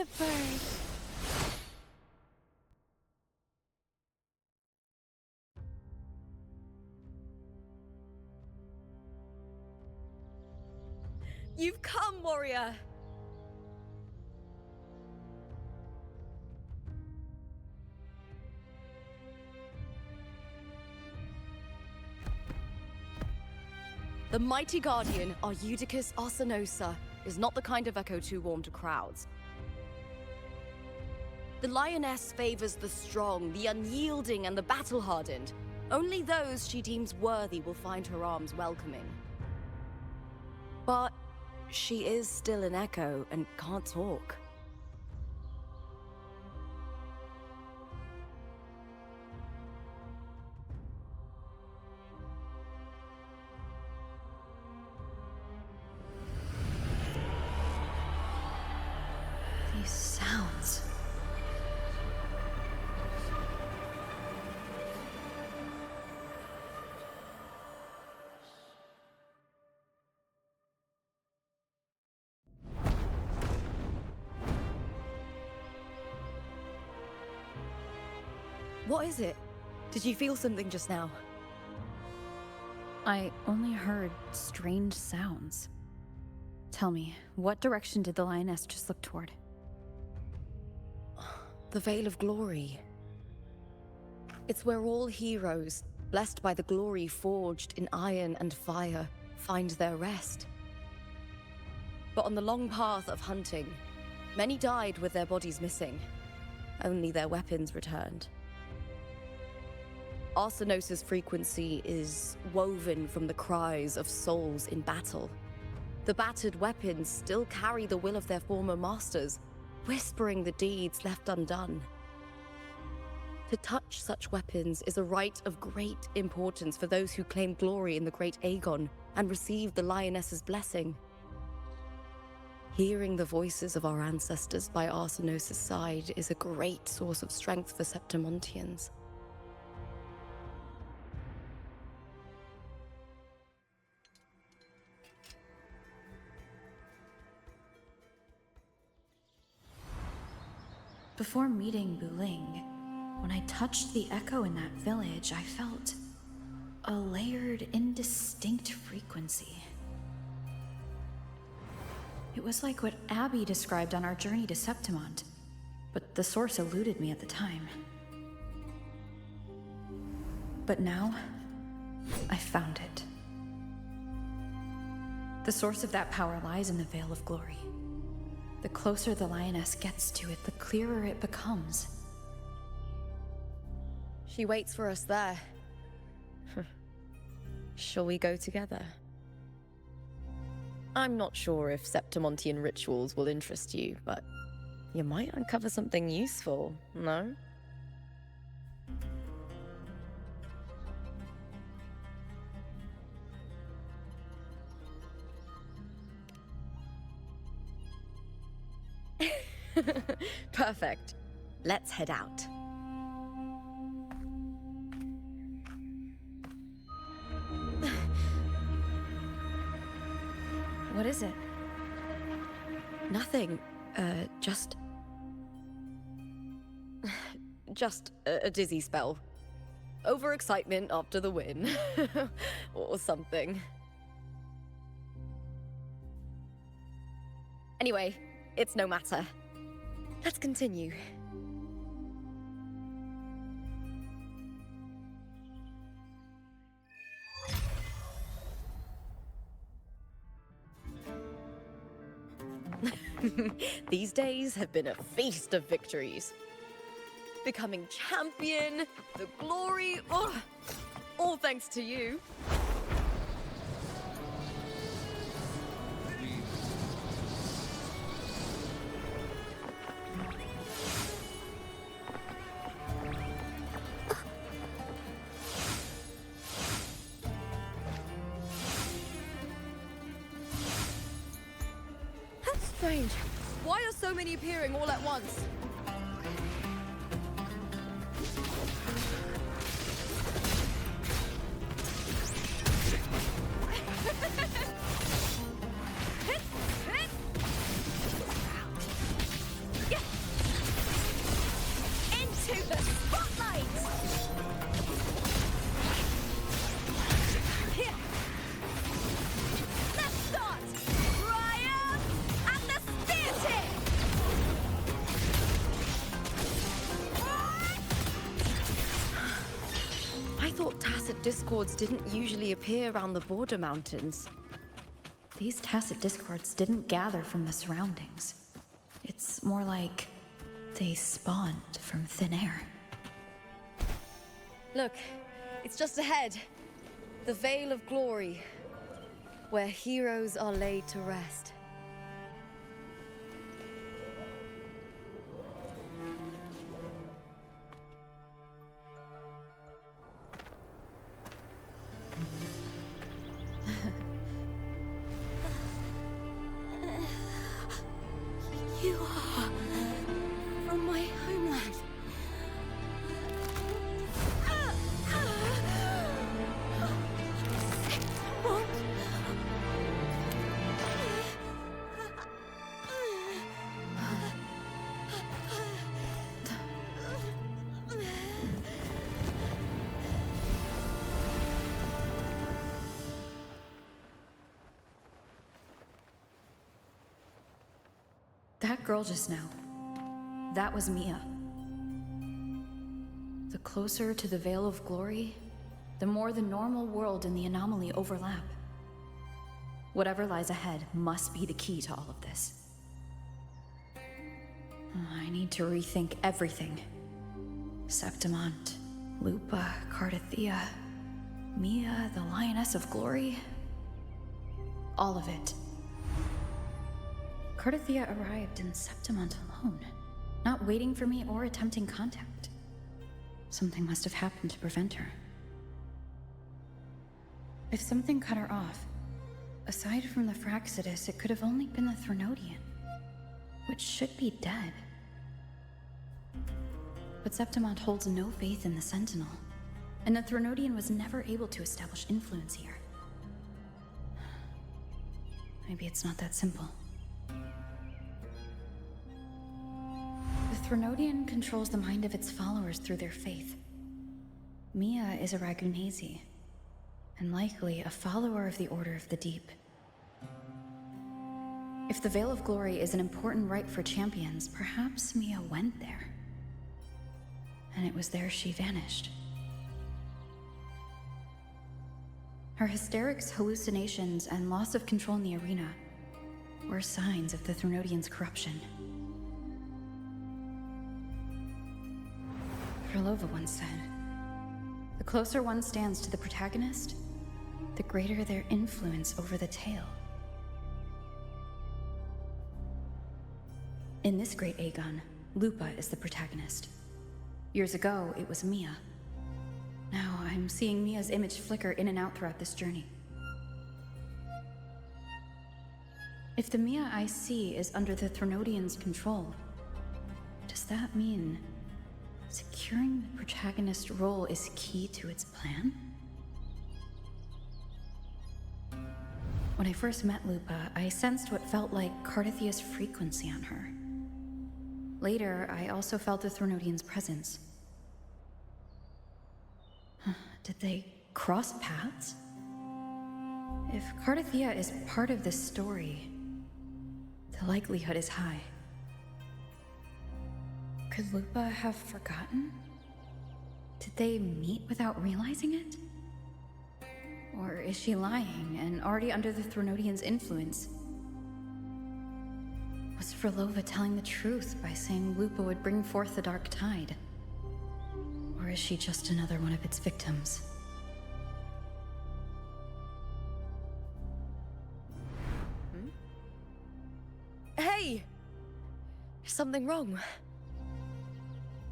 a bird. You've come, warrior! The mighty guardian, Eudicus Arsenosa, is not the kind of echo too warm to crowds. The lioness favors the strong, the unyielding, and the battle-hardened. Only those she deems worthy will find her arms welcoming. But she is still an echo and can't talk. These sounds. What is it? Did you feel something just now? I only heard strange sounds. Tell me, what direction did the lioness just look toward? The Veil of Glory. It's where all heroes, blessed by the glory forged in iron and fire, find their rest. But on the long path of hunting, many died with their bodies missing. Only their weapons returned. Arsenosa's frequency is woven from the cries of souls in battle. The battered weapons still carry the will of their former masters, whispering the deeds left undone. To touch such weapons is a rite of great importance for those who claim glory in the great Aegon and receive the lioness's blessing. Hearing the voices of our ancestors by Arsenosa's side is a great source of strength for Septimontians. Before meeting Buling, when I touched the echo in that village, I felt a layered, indistinct frequency. It was like what Abby described on our journey to Septimont, but the source eluded me at the time. But now, I found it. The source of that power lies in the Veil of Glory. The closer the lioness gets to it, the clearer it becomes. She waits for us there. Shall we go together? I'm not sure if Septimontian rituals will interest you, but you might uncover something useful, no? Perfect. Let's head out. What is it? Nothing. Just a dizzy spell. Overexcitement after the win. Or something. Anyway, it's no matter. Let's continue. These days have been a feast of victories. Becoming champion, the glory, all thanks to you. Strange. Why are so many appearing all at once? Yeah. into the spotlight! Here. Let's start! Triumph and the spear tip! I thought tacit discords didn't usually appear around the border mountains. These tacit discords didn't gather from the surroundings. It's more like they spawned from thin air. Look, it's just ahead. The Veil of Glory, where heroes are laid to rest. You are from my homeland. What? That girl just now, that was Mia. The closer to the Veil of Glory, the more the normal world and the anomaly overlap. Whatever lies ahead must be the key to all of this. I need to rethink everything. Septimont, Lupa, Cardathea, Mia, the Lioness of Glory. All of it. Cardathea arrived in Septimont alone, not waiting for me or attempting contact. Something must have happened to prevent her. If something cut her off, aside from the Fraxidus, it could have only been the Threnodian, which should be dead. But Septimont holds no faith in the Sentinel, and the Threnodian was never able to establish influence here. Maybe it's not that simple. The Threnodian controls the mind of its followers through their faith. Mia is a Ragunesi, and likely a follower of the Order of the Deep. If the Veil of Glory is an important rite for champions, perhaps Mia went there. And it was there she vanished. Her hysterics, hallucinations, and loss of control in the arena were signs of the Threnodian's corruption. Krylova once said, "The closer one stands to the protagonist, the greater their influence over the tale." In this great Aegon, Lupa is the protagonist. Years ago, it was Mia. Now I'm seeing Mia's image flicker in and out throughout this journey. If the Mia I see is under the Threnodian's control, does that mean securing the protagonist role is key to its plan? When I first met Lupa, I sensed what felt like Cardathea's frequency on her. Later, I also felt the Threnodian's presence. Did they cross paths? If Cardathea is part of this story, the likelihood is high. Could Lupa have forgotten? Did they meet without realizing it? Or is she lying and already under the Threnodian's influence? Was Frolova telling the truth by saying Lupa would bring forth the Dark Tide? Or is she just another one of its victims? Hey! Is something wrong?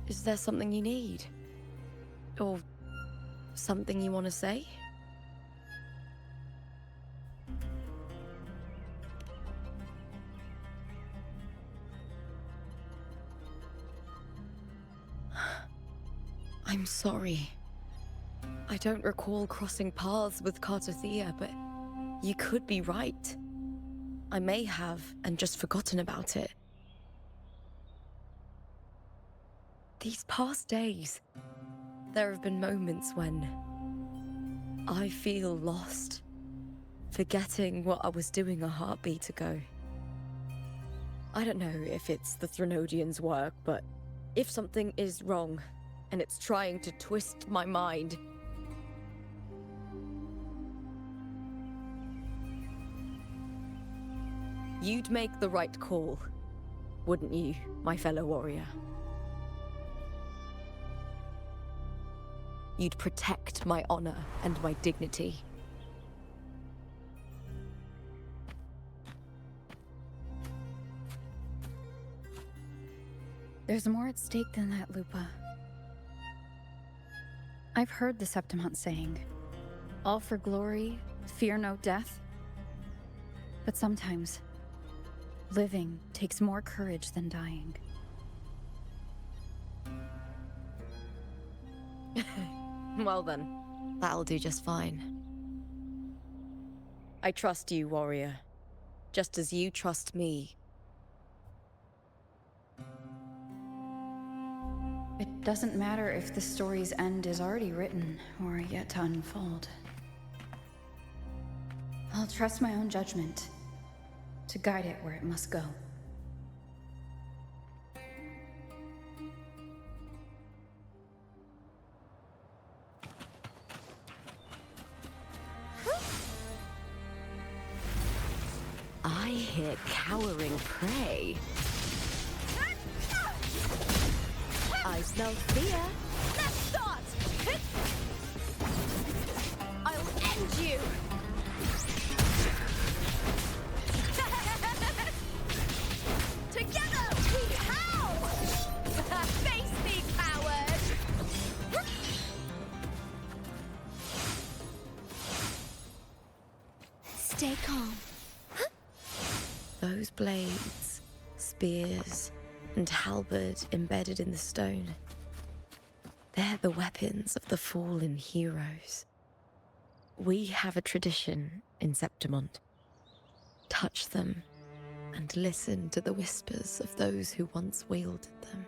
Is there something you need? Or something you want to say? I'm sorry. I don't recall crossing paths with Cardathea, but you could be right. I may have, and just forgotten about it. These past days, there have been moments when I feel lost, forgetting what I was doing a heartbeat ago. I don't know if it's the Threnodians' work, but if something is wrong, and it's trying to twist my mind, you'd make the right call, wouldn't you, my fellow warrior? You'd protect my honor and my dignity. There's more at stake than that, Lupa. I've heard the Septimont saying, all for glory, fear no death. But sometimes, living takes more courage than dying. Well then, that'll do just fine. I trust you, warrior, just as you trust me. It doesn't matter if the story's end is already written or yet to unfold. I'll trust my own judgment to guide it where it must go. I hear cowering prey. I smell fear. Let's start! I'll end you! Together we howl! Face me, coward! Stay calm. Those blades, spears, and halberd embedded in the stone. They're the weapons of the fallen heroes. We have a tradition in Septimont. Touch them and listen to the whispers of those who once wielded them.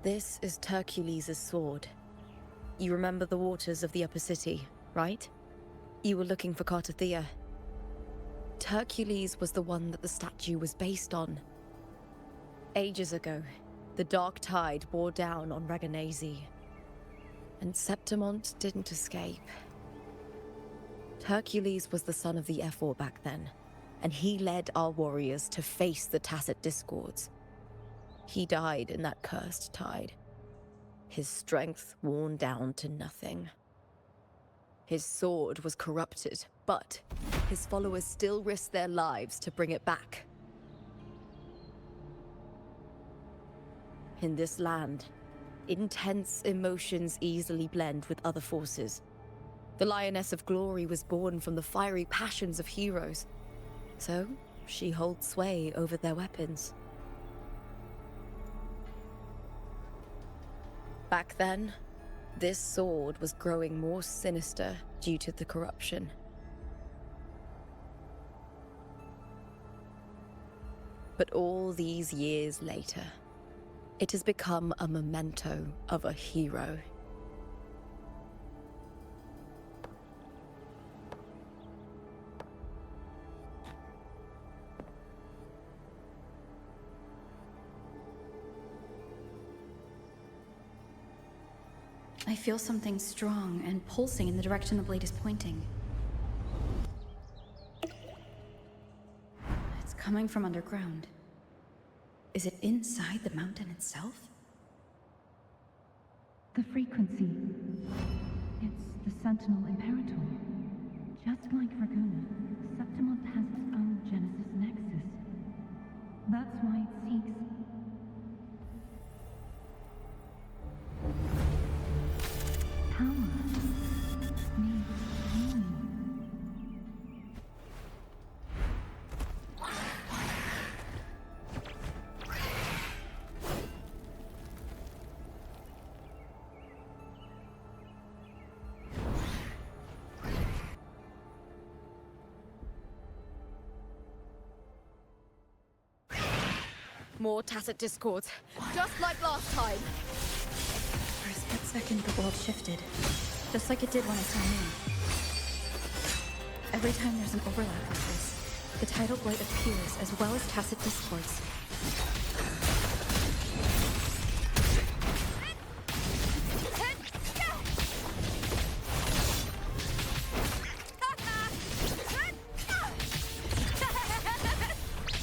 This is Hercules' sword. You remember the waters of the Upper City, right? You were looking for Cartathea. Hercules was the one that the statue was based on. Ages ago, the dark tide bore down on Raganesi, and Septimont didn't escape. Hercules was the son of the Ephor back then, and he led our warriors to face the Tacit Discords. He died in that cursed tide, his strength worn down to nothing. His sword was corrupted, but his followers still risked their lives to bring it back. In this land, Intense emotions easily blend with other forces. The Lioness of Glory was born from the fiery passions of heroes, so she holds sway over their weapons. Back then, this sword was growing more sinister due to the corruption. But all these years later, it has become a memento of a hero. I feel something strong and pulsing in the direction the blade is pointing. It's coming from underground. Is it inside the mountain itself? The frequency. It's the Sentinel Imperator. Just like Raguna, Septimont has its own Genesis Nexus. That's why it seeks... power. Needs healing. More tacit discords, just like last time. For a split second, the world shifted. Just like it did when I saw me. Every time there's an overlap like this, the tidal blight appears as well as tacit discords.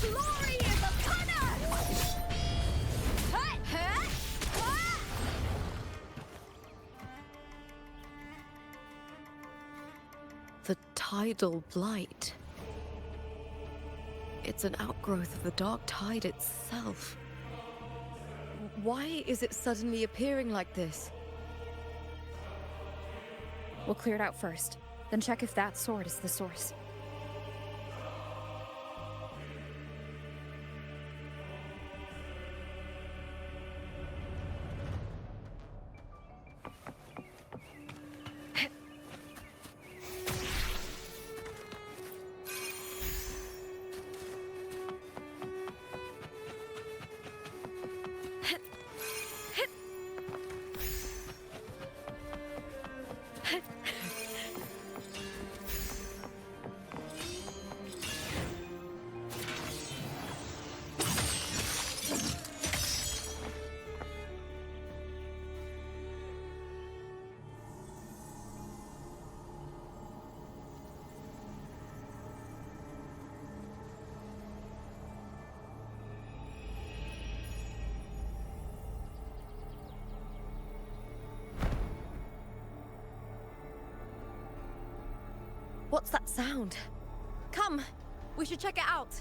Glory is upon us! The tidal blight. It's an outgrowth of the dark tide itself. Why is it suddenly appearing like this? We'll clear it out first, then check if that sword is the source. What's that sound? Come, we should check it out.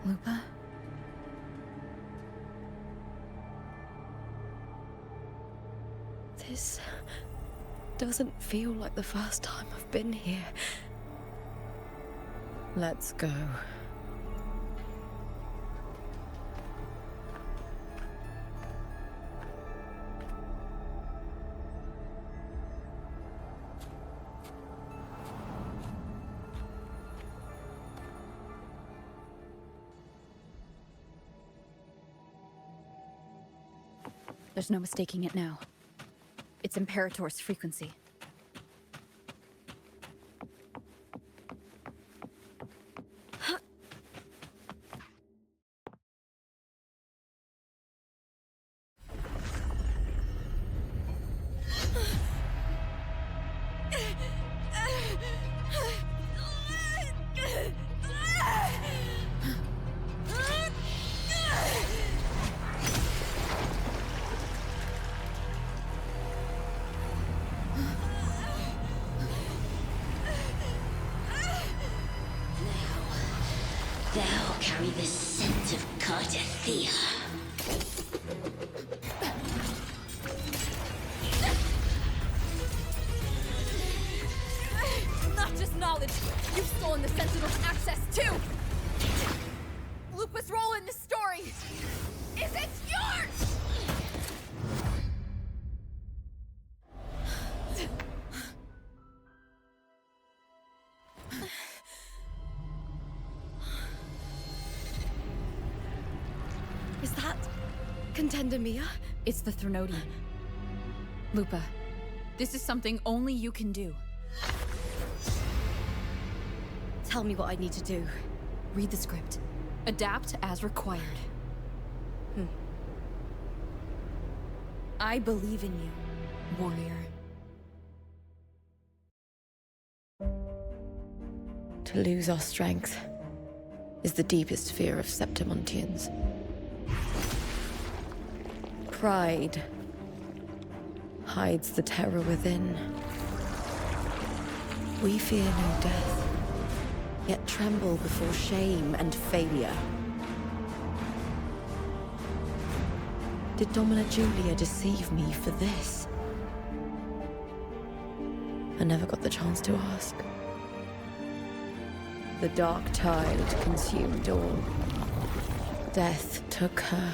Lupa? This doesn't feel like the first time I've been here. Let's go. There's no mistaking it now. It's Imperator's frequency. Thou carry the scent of Cardathea. Not just knowledge, you've stolen the Sentinel's access too! Lupus' role in this story isn't yours! Is that Contender Mia? It's the Threnodian. Lupa, this is something only you can do. Tell me what I need to do. Read the script. Adapt as required. I believe in you, warrior. To lose our strength is the deepest fear of Septimontians. Pride hides the terror within. We fear no death, yet tremble before shame and failure. Did Domina Julia deceive me for this? I never got the chance to ask. The dark tide consumed all. Death took her,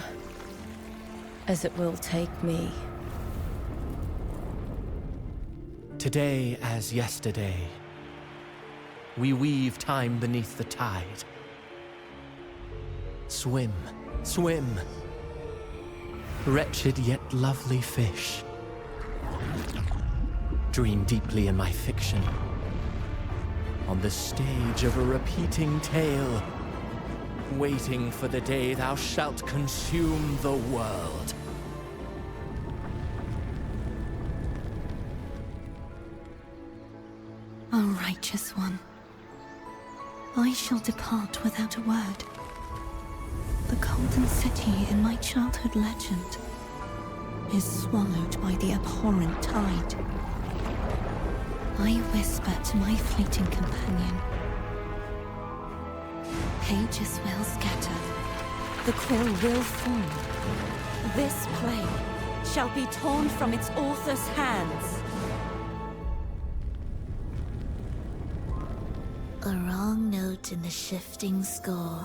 as it will take me. Today as yesterday, we weave time beneath the tide. Swim, swim, wretched yet lovely fish. Dream deeply in my fiction, on the stage of a repeating tale, waiting for the day thou shalt consume the world. O righteous one, I shall depart without a word. The golden city in my childhood legend is swallowed by the abhorrent tide. I whisper to my fleeting companion. Pages will scatter. The quill will fall. This play shall be torn from its author's hands. A wrong note in the shifting score.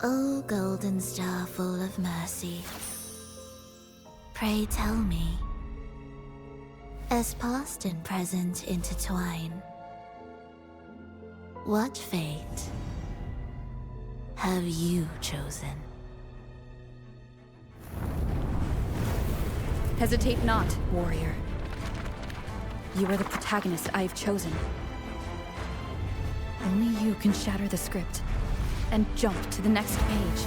O golden star full of mercy, pray tell me, as past and present intertwine, what fate have you chosen? Hesitate not, warrior. You are the protagonist I have chosen. Only you can shatter the script and jump to the next page.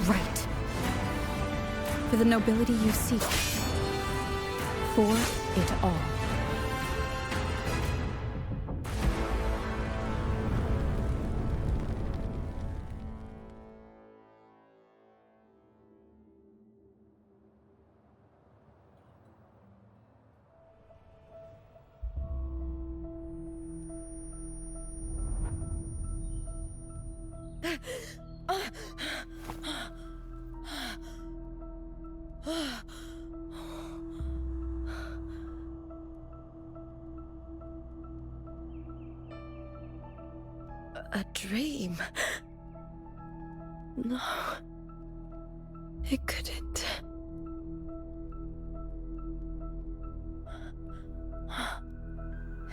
Right. For the nobility you seek. For it all. A dream? No. It couldn't.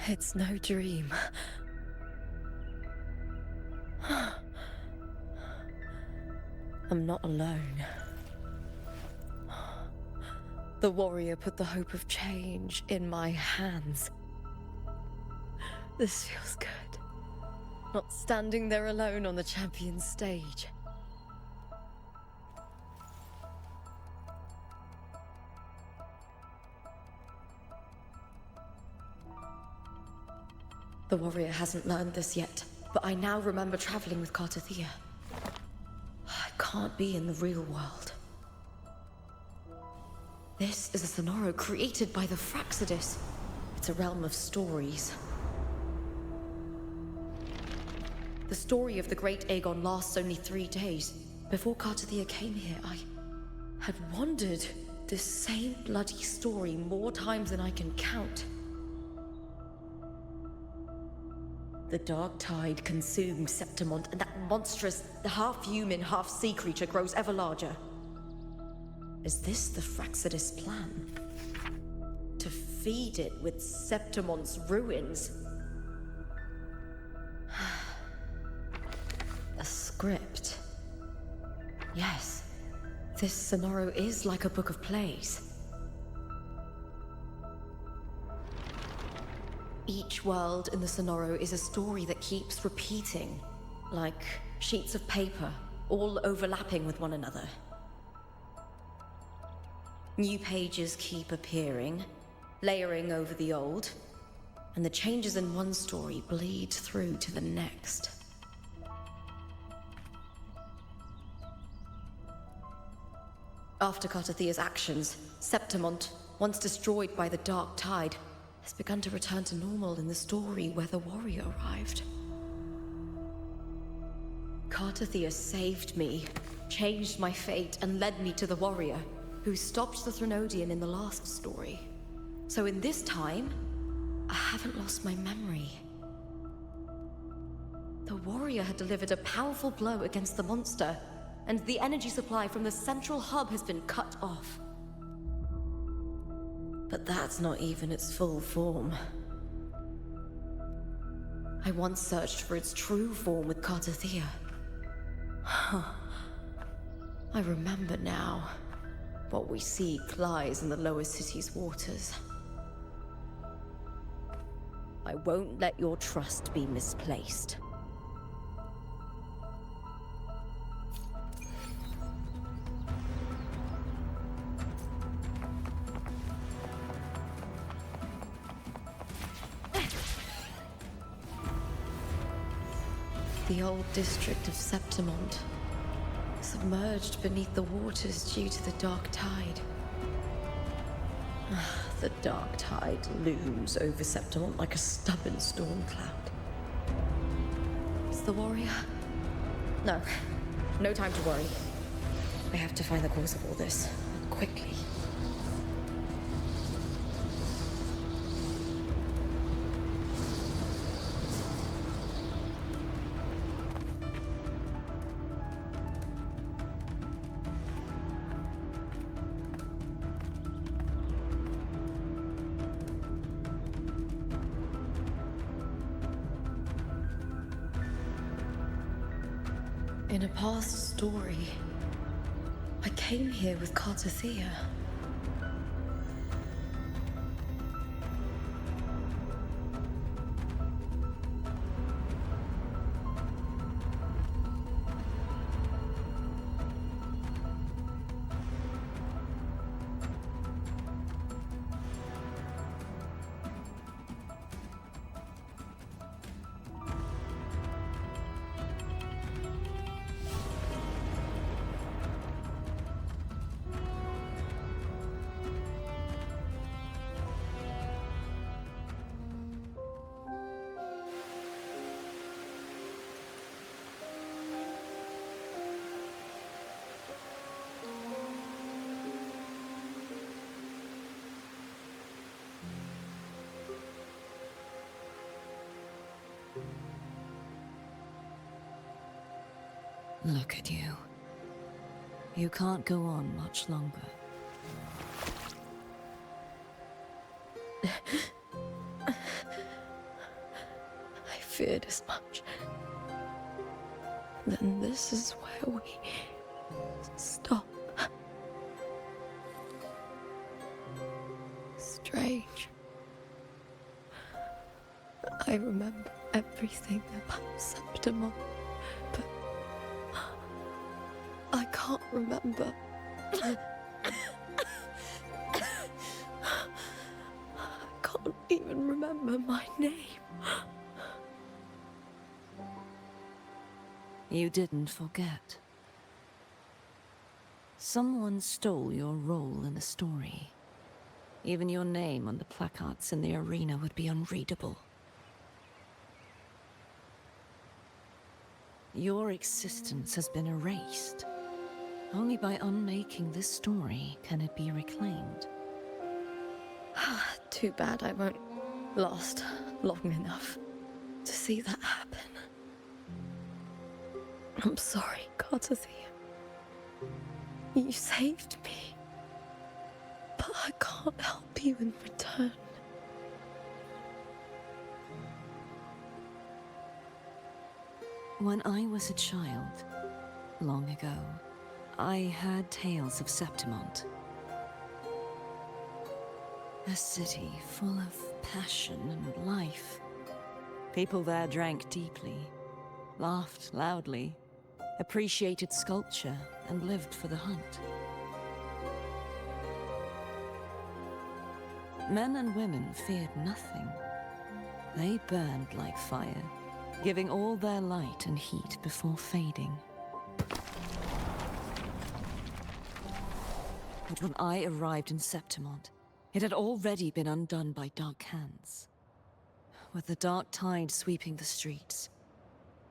It's no dream. I'm not alone. The warrior put the hope of change in my hands. This feels good. Not standing there alone on the champion's stage. The warrior hasn't learned this yet, but I now remember traveling with Cartathea. I can't be in the real world. This is a Sonoro created by the Fraxidus. It's a realm of stories. The story of the Great Aegon lasts only 3 days. Before Cartathea came here, I had wandered this same bloody story more times than I can count. The dark tide consumed Septimont, and that monstrous, half-human, half-sea creature grows ever larger. Is this the Fraxidus plan? To feed it with Septimont's ruins? A script. Yes, this Sonoro is like a book of plays. Each world in the Sonoro is a story that keeps repeating, like sheets of paper, all overlapping with one another. New pages keep appearing, layering over the old, and the changes in one story bleed through to the next. After Cartathea's actions, Septimont, once destroyed by the dark tide, has begun to return to normal in the story where the warrior arrived. Cartathea saved me, changed my fate, and led me to the warrior, who stopped the Threnodian in the last story. So in this time, I haven't lost my memory. The warrior had delivered a powerful blow against the monster, and the energy supply from the central hub has been cut off. But that's not even its full form. I once searched for its true form with Cartathea. I remember now. What we seek lies in the lower city's waters. I won't let your trust be misplaced. The old district of Septimont, submerged beneath the waters due to the dark tide. The dark tide looms over Septimont like a stubborn storm cloud. Is the warrior? No. No time to worry. I have to find the cause of all this, quickly. In a past story, I came here with Cartathea. Look at you. You can't go on much longer. I feared as much. Then this is where we stop. Strange. I remember everything about Septimon, but I can't remember. I can't even remember my name. You didn't forget. Someone stole your role in the story. Even your name on the placards in the arena would be unreadable. Your existence has been erased. Only by unmaking this story can it be reclaimed. Too bad I won't last long enough to see that happen. I'm sorry, Cartathea. You saved me. But I can't help you in return. When I was a child, long ago, I heard tales of Septimont. A city full of passion and life. People there drank deeply, laughed loudly, appreciated sculpture, and lived for the hunt. Men and women feared nothing. They burned like fire, giving all their light and heat before fading. But when I arrived in Septimont, it had already been undone by dark hands. With the dark tide sweeping the streets,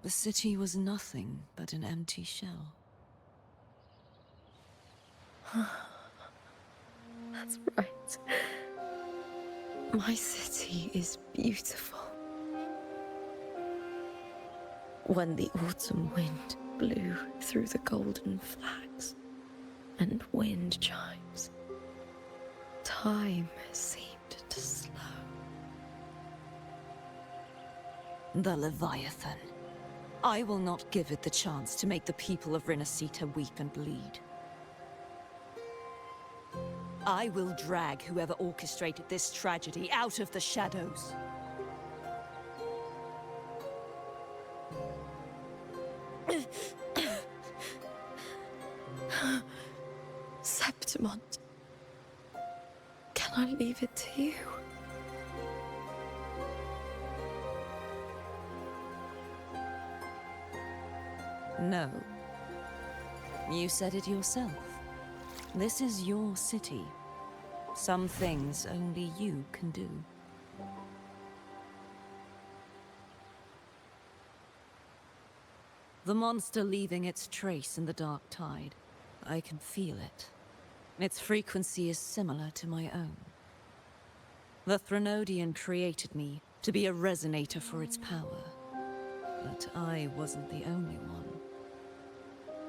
the city was nothing but an empty shell. That's right. My city is beautiful. When the autumn wind blew through the golden flags and wind chimes, time seemed to slow. The Leviathan. I will not give it the chance to make the people of Renacita weep and bleed. I will drag whoever orchestrated this tragedy out of the shadows. Septimont, can I leave it to you? No. You said it yourself. This is your city. Some things only you can do. The monster leaving its trace in the dark tide. I can feel it. Its frequency is similar to my own. The Threnodian created me to be a resonator for its power. But I wasn't the only one.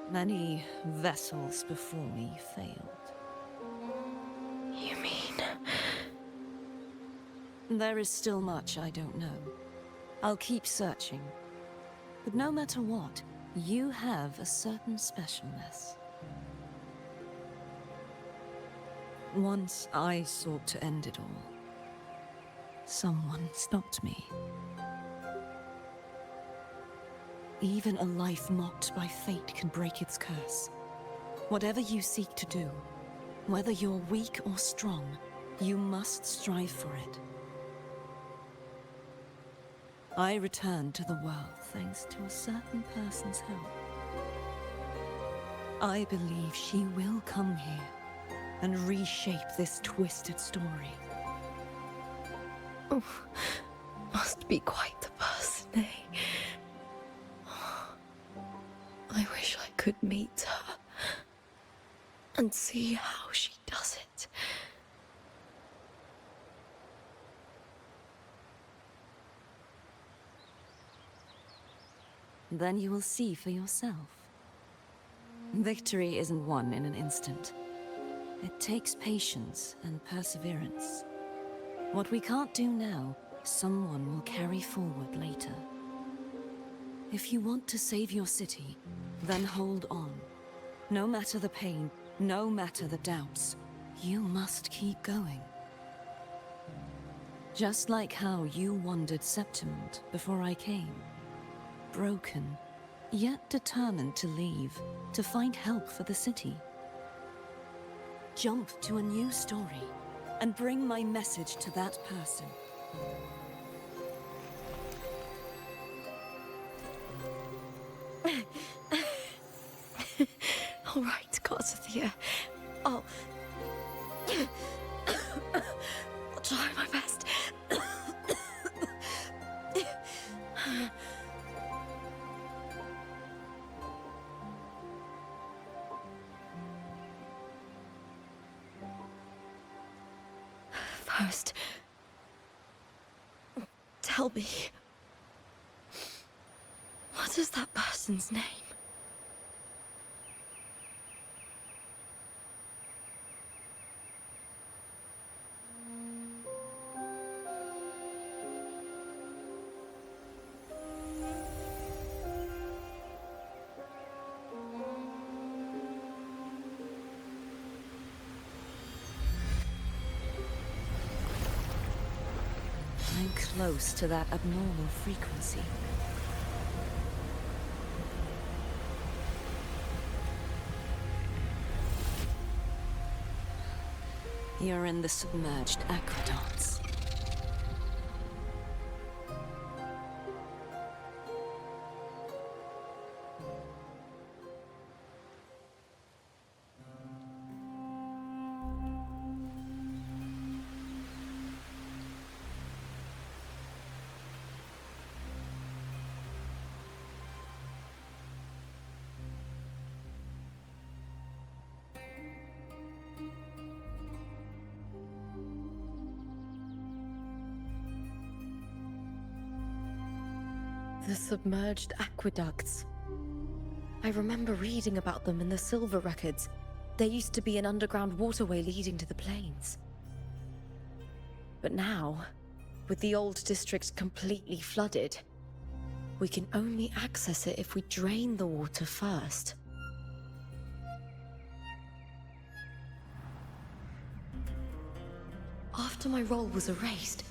Many vessels before me failed. You mean? There is still much I don't know. I'll keep searching. But no matter what, you have a certain specialness. Once I sought to end it all. Someone stopped me. Even a life mocked by fate can break its curse. Whatever you seek to do, whether you're weak or strong, you must strive for it. I returned to the world thanks to a certain person's help. I believe she will come here and reshape this twisted story. Oh, must be quite the person, eh? I wish I could meet her and see how she does it. Then you will see for yourself. Victory isn't won in an instant. It takes patience and perseverance. What we can't do now, someone will carry forward later. If you want to save your city, then hold on. No matter the pain, no matter the doubts, you must keep going. Just like how you wandered Septimont before I came. Broken, yet determined to leave, to find help for the city. Jump to a new story, and bring my message to that person. All right, Garcia. I'll try my best. First, tell me, what is that person's name? I'm close to that abnormal frequency. You're in the submerged aqueducts. The submerged aqueducts. I remember reading about them in the Silver Records. There used to be an underground waterway leading to the plains. But now, with the old district completely flooded, we can only access it if we drain the water first. After my role was erased,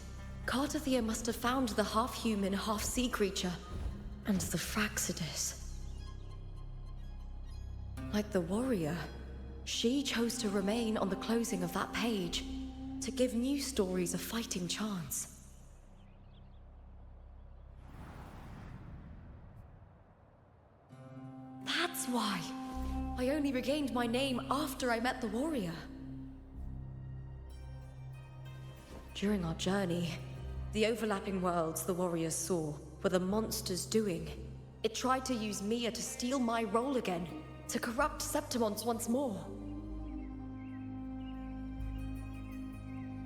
Cartathea must have found the half-human, half-sea creature, and the Fraxidus. Like the warrior, she chose to remain on the closing of that page, to give new stories a fighting chance. That's why I only regained my name after I met the warrior. During our journey, the overlapping worlds the warriors saw were the monsters doing. It tried to use Mia to steal my role again, to corrupt Septimont once more.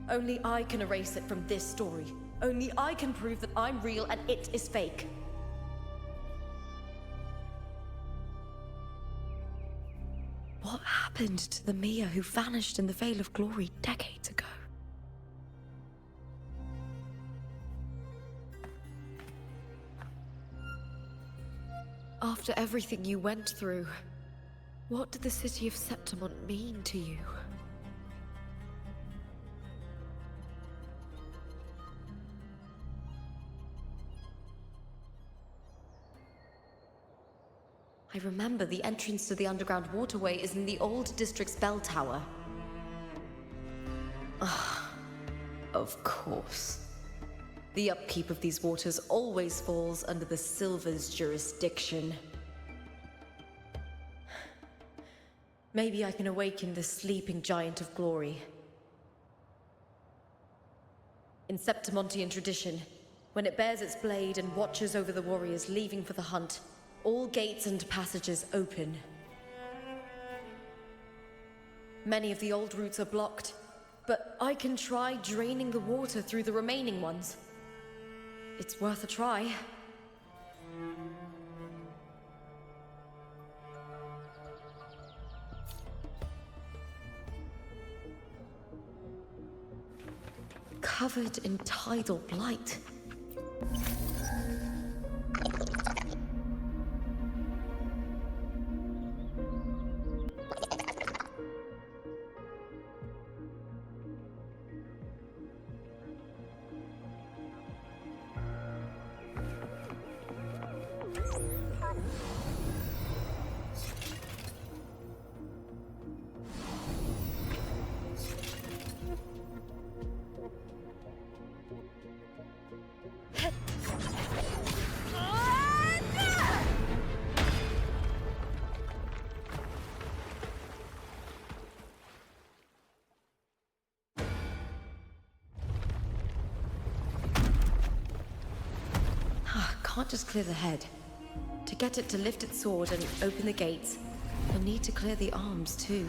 Only I can erase it from this story. Only I can prove that I'm real and it is fake. What happened to the Mia who vanished in the Veil of Glory decades ago? After everything you went through, what did the city of Septimont mean to you? I remember the entrance to the underground waterway is in the old district's bell tower. Ah, of course. The upkeep of these waters always falls under the Silver's jurisdiction. Maybe I can awaken the sleeping giant of glory. In Septimontian tradition, when it bears its blade and watches over the warriors leaving for the hunt, all gates and passages open. Many of the old routes are blocked, but I can try draining the water through the remaining ones. It's worth a try. covered in tidal blight. Can't just clear the head. To get it to lift its sword and open the gates, I need to clear the arms too.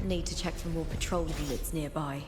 Need to check for more patrol units nearby.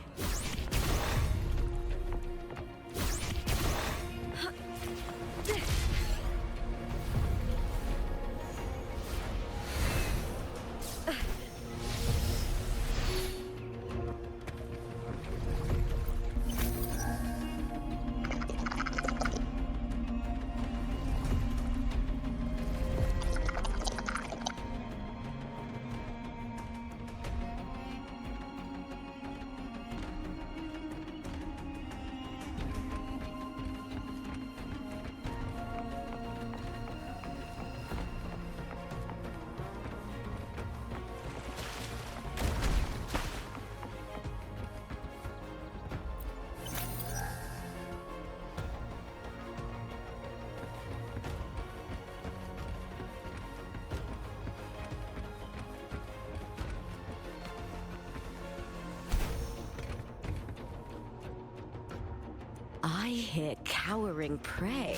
I hear cowering prey.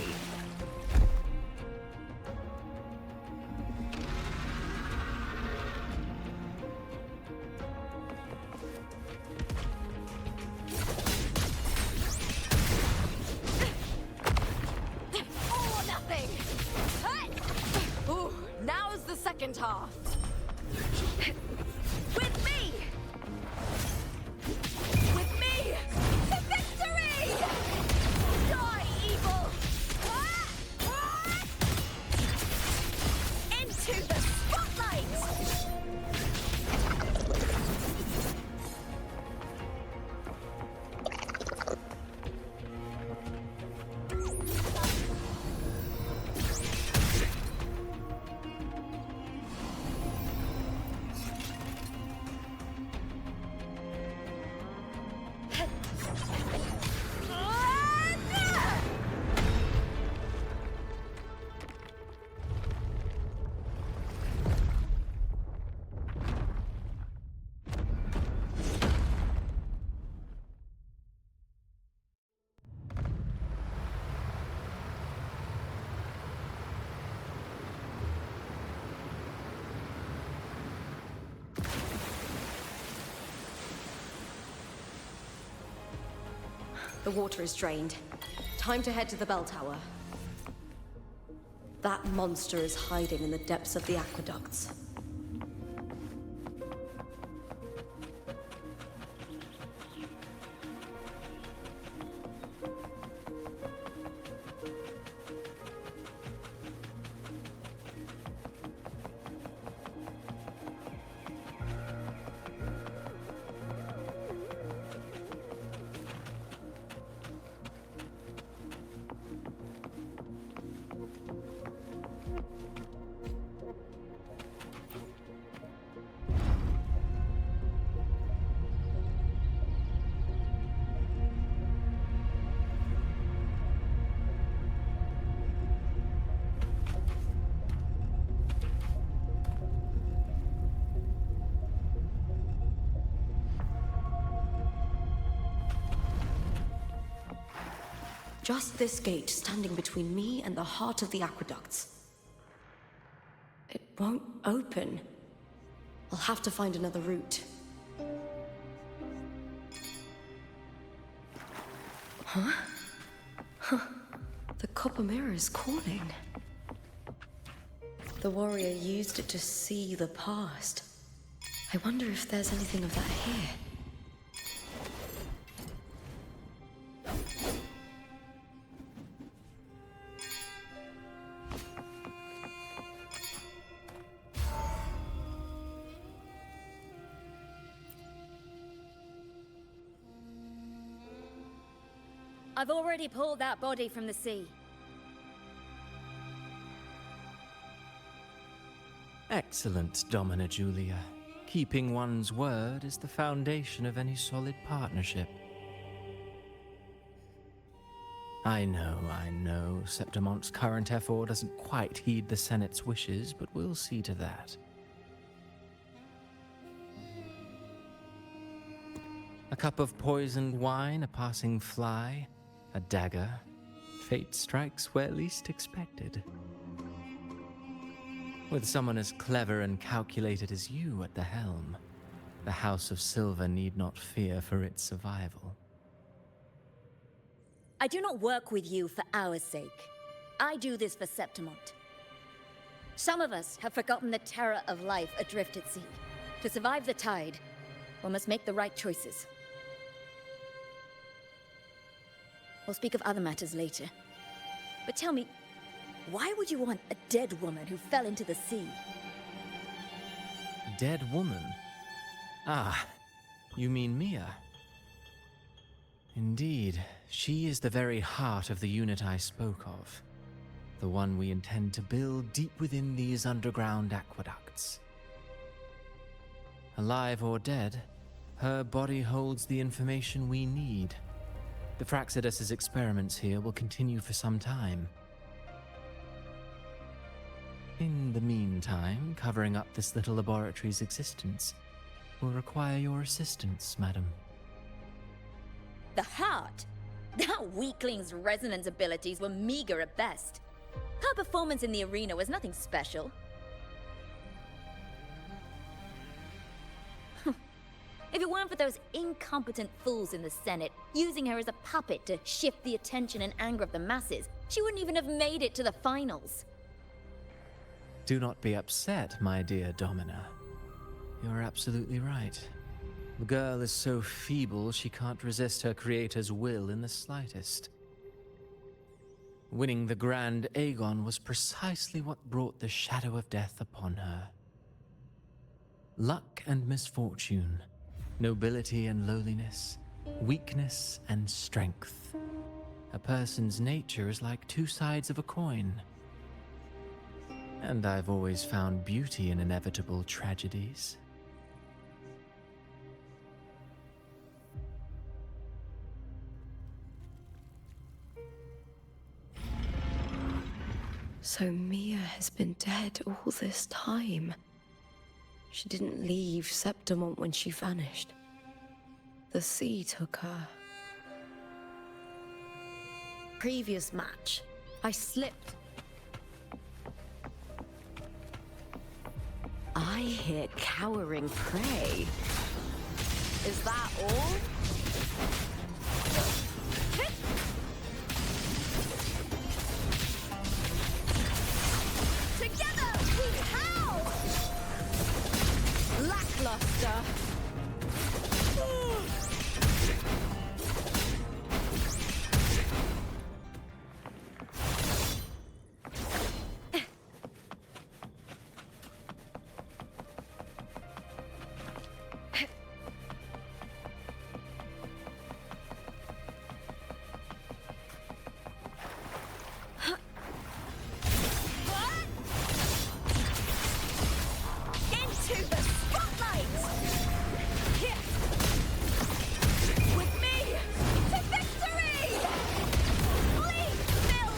All or nothing! Ooh, now's the second half. With me! With me! To victory! Die, evil! Into the spotlight! The water is drained. Time to head to the bell tower. That monster is hiding in the depths of the aqueducts. Just this gate standing between me and the heart of the aqueducts. It won't open. I'll have to find another route. Huh? Huh. The copper mirror is calling. The warrior used it to see the past. I wonder if there's anything of that here. I've already pulled that body from the sea. Excellent, Domina Julia. Keeping one's word is the foundation of any solid partnership. I know, Septimonte's current effort doesn't quite heed the Senate's wishes, but we'll see to that. A cup of poisoned wine, a passing fly, a dagger. Fate strikes where least expected. With someone as clever and calculated as you at the helm, the House of Silver need not fear for its survival. I do not work with you for our sake. I do this for Septimont. Some of us have forgotten the terror of life adrift at sea. To survive the tide, one must make the right choices. We'll speak of other matters later. But tell me, why would you want a dead woman who fell into the sea? Dead woman? Ah, you mean Mia? Indeed, she is the very heart of the unit I spoke of. The one we intend to build deep within these underground aqueducts. Alive or dead, her body holds the information we need. The Fraxidus's experiments here will continue for some time. In the meantime, covering up this little laboratory's existence will require your assistance, madam. The heart? That weakling's resonance abilities were meager at best. Her performance in the arena was nothing special. If it weren't for those incompetent fools in the Senate, using her as a puppet to shift the attention and anger of the masses, she wouldn't even have made it to the finals. Do not be upset, my dear Domina. You're absolutely right. The girl is so feeble she can't resist her creator's will in the slightest. Winning the Grand Aegon was precisely what brought the shadow of death upon her. Luck and misfortune, nobility and lowliness, weakness and strength. A person's nature is like two sides of a coin. And I've always found beauty in inevitable tragedies. So Mia has been dead all this time. She didn't leave Septimont when she vanished. The sea took her. Previous match, I slipped. I hear cowering prey. Is that all? Master! Into the spotlight! Here! With me to victory! Bleed, Phil!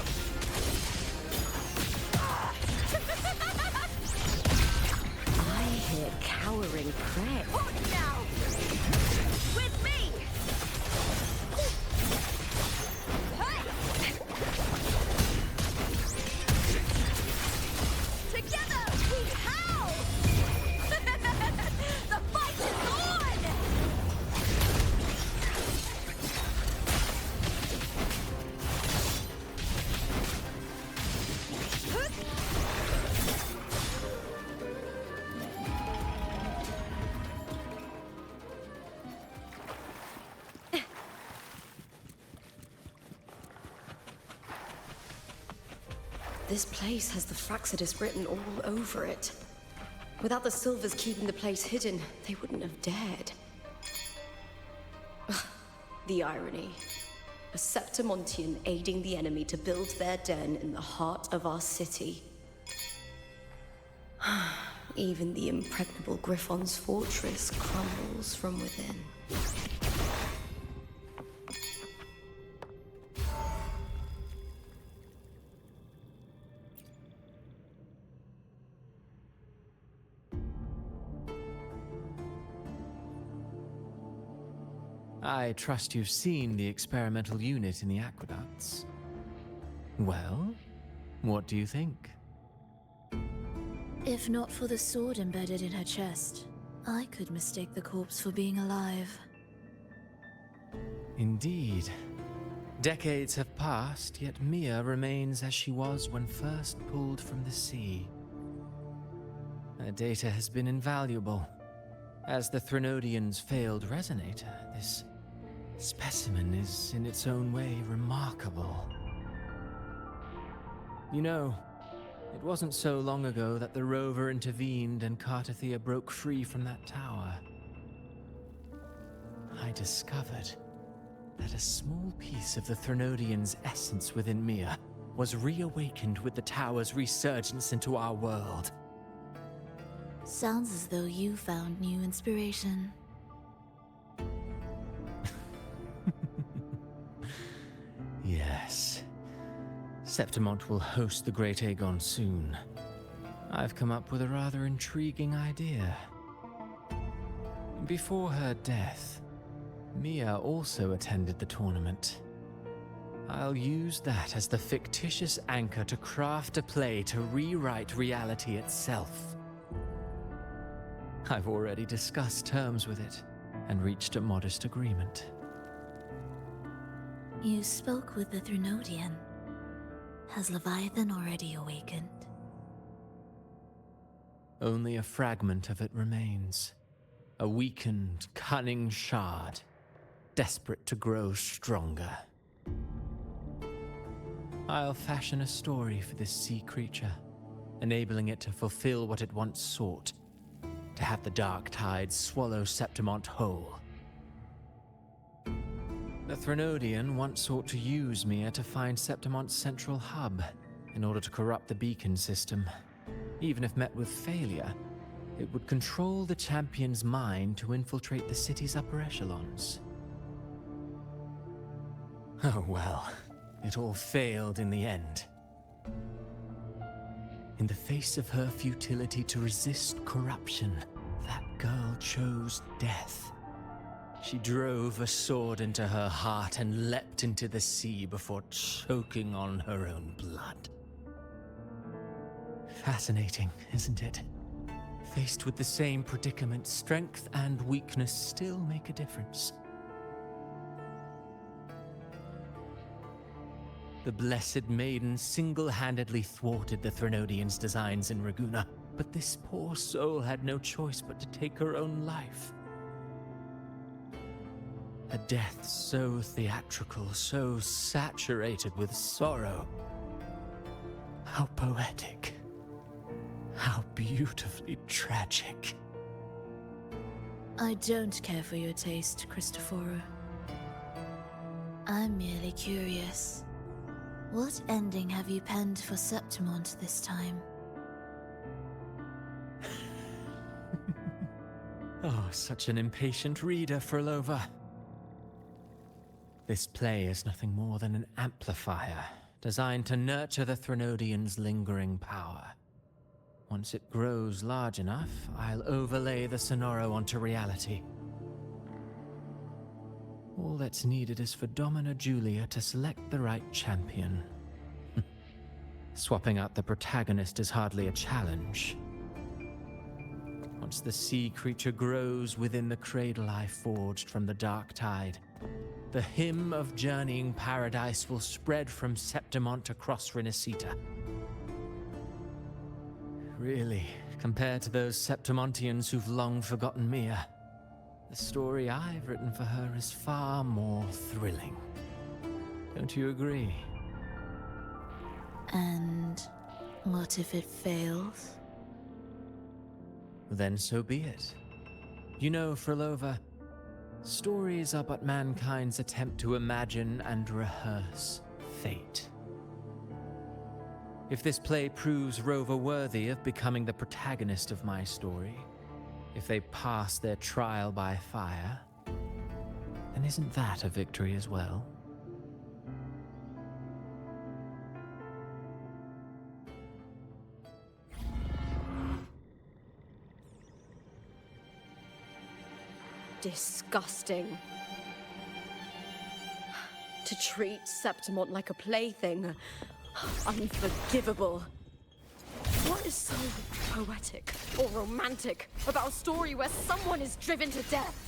I hear cowering prey. What now? With me! Together we howl! The fight is on! This place has the Fraxidus written all over it. Without the Silvers keeping the place hidden, they wouldn't have dared. The irony. A Septimontian aiding the enemy to build their den in the heart of our city. Even the impregnable Griffon's fortress crumbles from within. I trust you've seen the experimental unit in the aqueducts. Well, what do you think? If not for the sword embedded in her chest, I could mistake the corpse for being alive. Indeed. Decades have passed, yet Mia remains as she was when first pulled from the sea. Her data has been invaluable. As the Threnodian's failed resonator, this specimen is in its own way remarkable. You know, it wasn't so long ago that the rover intervened and Cartathea broke free from that tower. I discovered that a small piece of the Threnodian's essence within Mia was reawakened with the tower's resurgence into our world. Sounds as though you found new inspiration. Yes. Septimont will host the Great Aegon soon. I've come up with a rather intriguing idea. Before her death, Mia also attended the tournament. I'll use that as the fictitious anchor to craft a play to rewrite reality itself. I've already discussed terms with it and reached a modest agreement. You spoke with the Threnodian. Has Leviathan already awakened? Only a fragment of it remains. A weakened, cunning shard, desperate to grow stronger. I'll fashion a story for this sea creature, enabling it to fulfill what it once sought, to have the dark tides swallow Septimont whole. The Threnodian once sought to use Mia to find Septimont's central hub in order to corrupt the beacon system. Even if met with failure, it would control the champion's mind to infiltrate the city's upper echelons. Oh well, it all failed in the end. In the face of her futility to resist corruption, that girl chose death. She drove a sword into her heart and leapt into the sea before choking on her own blood. Fascinating, isn't it? Faced with the same predicament, strength and weakness still make a difference. The Blessed Maiden single-handedly thwarted the Threnodian's designs in Raguna, But this poor soul had no choice but to take her own life. A death so theatrical, so saturated with sorrow. How poetic. How beautifully tragic. I don't care for your taste, Cristoforo. I'm merely curious. What ending have you penned for Septimont this time? Oh, such an impatient reader, Frolova. This play is nothing more than an amplifier, designed to nurture the Threnodian's lingering power. Once it grows large enough, I'll overlay the Sonoro onto reality. All that's needed is for Domina Julia to select the right champion. Swapping out the protagonist is hardly a challenge. Once the sea creature grows within the cradle I forged from the dark tide, the hymn of journeying paradise will spread from Septimont across Renacita. Really, compared to those Septimontians who've long forgotten Mia, the story I've written for her is far more thrilling. Don't you agree? And what if it fails? Then so be it. You know, Frolova, stories are but mankind's attempt to imagine and rehearse fate. If this play proves Rover worthy of becoming the protagonist of my story, if they pass their trial by fire, then isn't that a victory as well? Disgusting. To treat Septimont like a plaything. Unforgivable. What is so poetic or romantic about a story where someone is driven to death?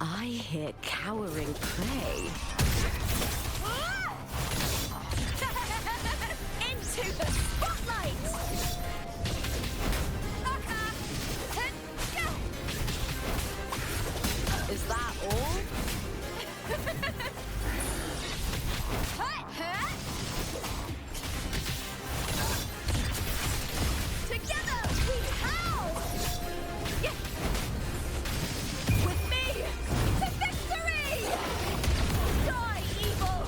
I hear cowering prey. Into the spotlight! Is that all? Together we howl! With me to victory! Die, evil!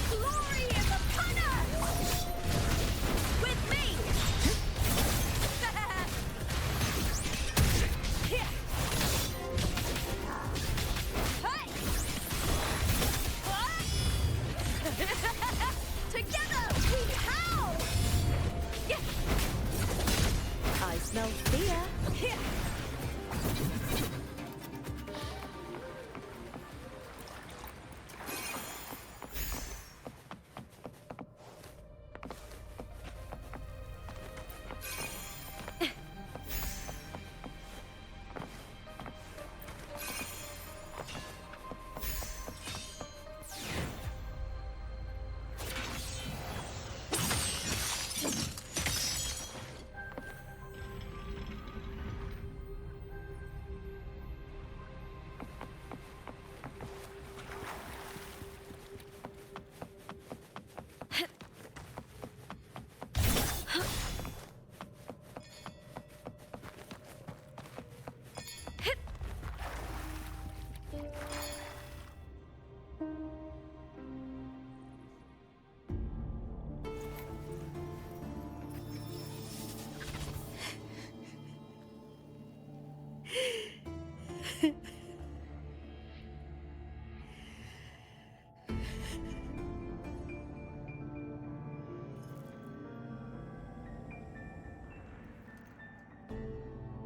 Glory in the punner! With me! Together we howl! I smell fear.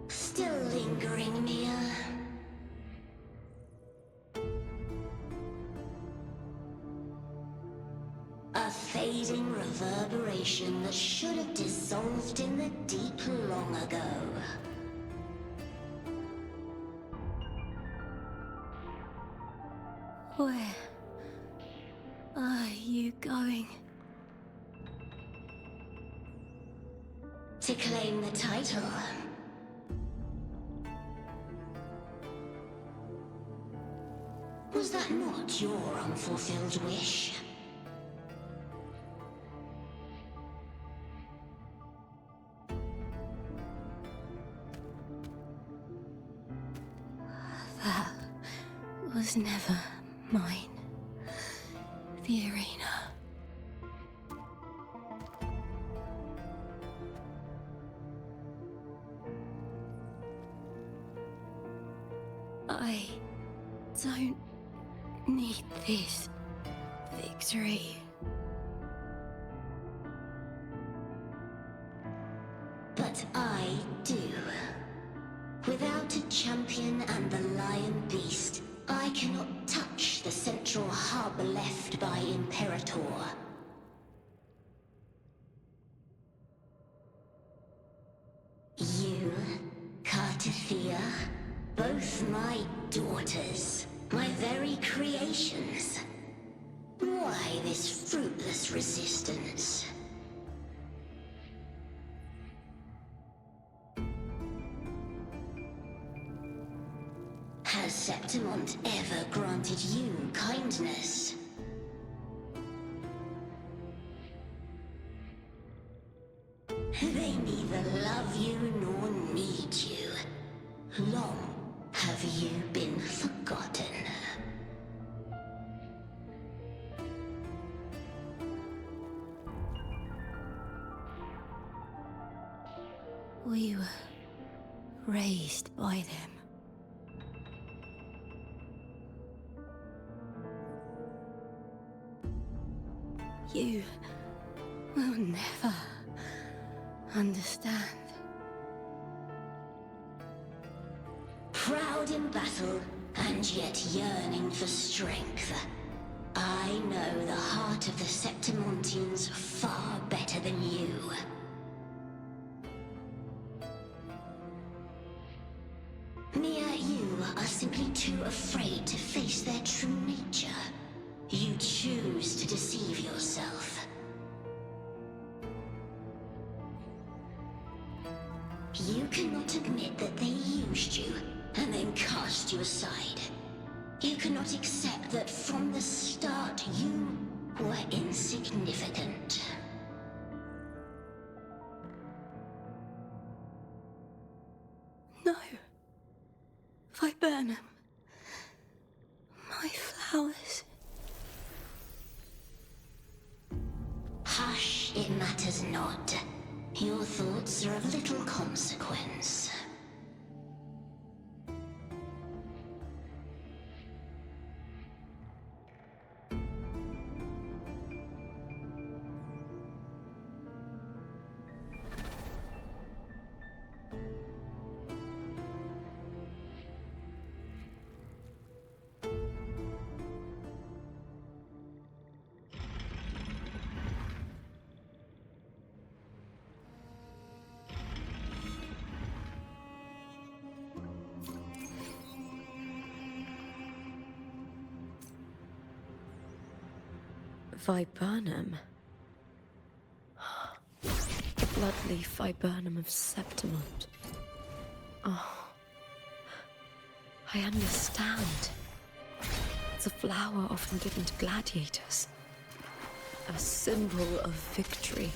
Still lingering, Mia. fading reverberation that should have dissolved in the deep long ago. Where are you going? To claim the title. Was that not your unfulfilled wish? That was never mine. The arena. I don't need this victory. But I do. Without a champion and the lion beast, I cannot touch the central hub left by Imperator. You, Cartathea, both my daughters, my very creations. Why this fruitless resistance? Has Septimont ever granted you kindness? They neither love you nor need you. Long have you been forgotten. We were raised by them. You will never understand. Proud in battle, and yet yearning for strength. I know the heart of the Septimontians far better than you. Mia, you are simply too afraid to face their true nature. You choose to deceive yourself. You cannot admit that they used you, and then cast you aside. You cannot accept that from the start you were insignificant. No. Viburnum. My flowers. Hush, it matters not. Your thoughts are of little consequence. Viburnum. The bloodleaf viburnum of Septimont. Oh, I understand. It's a flower often given to gladiators. A symbol of victory.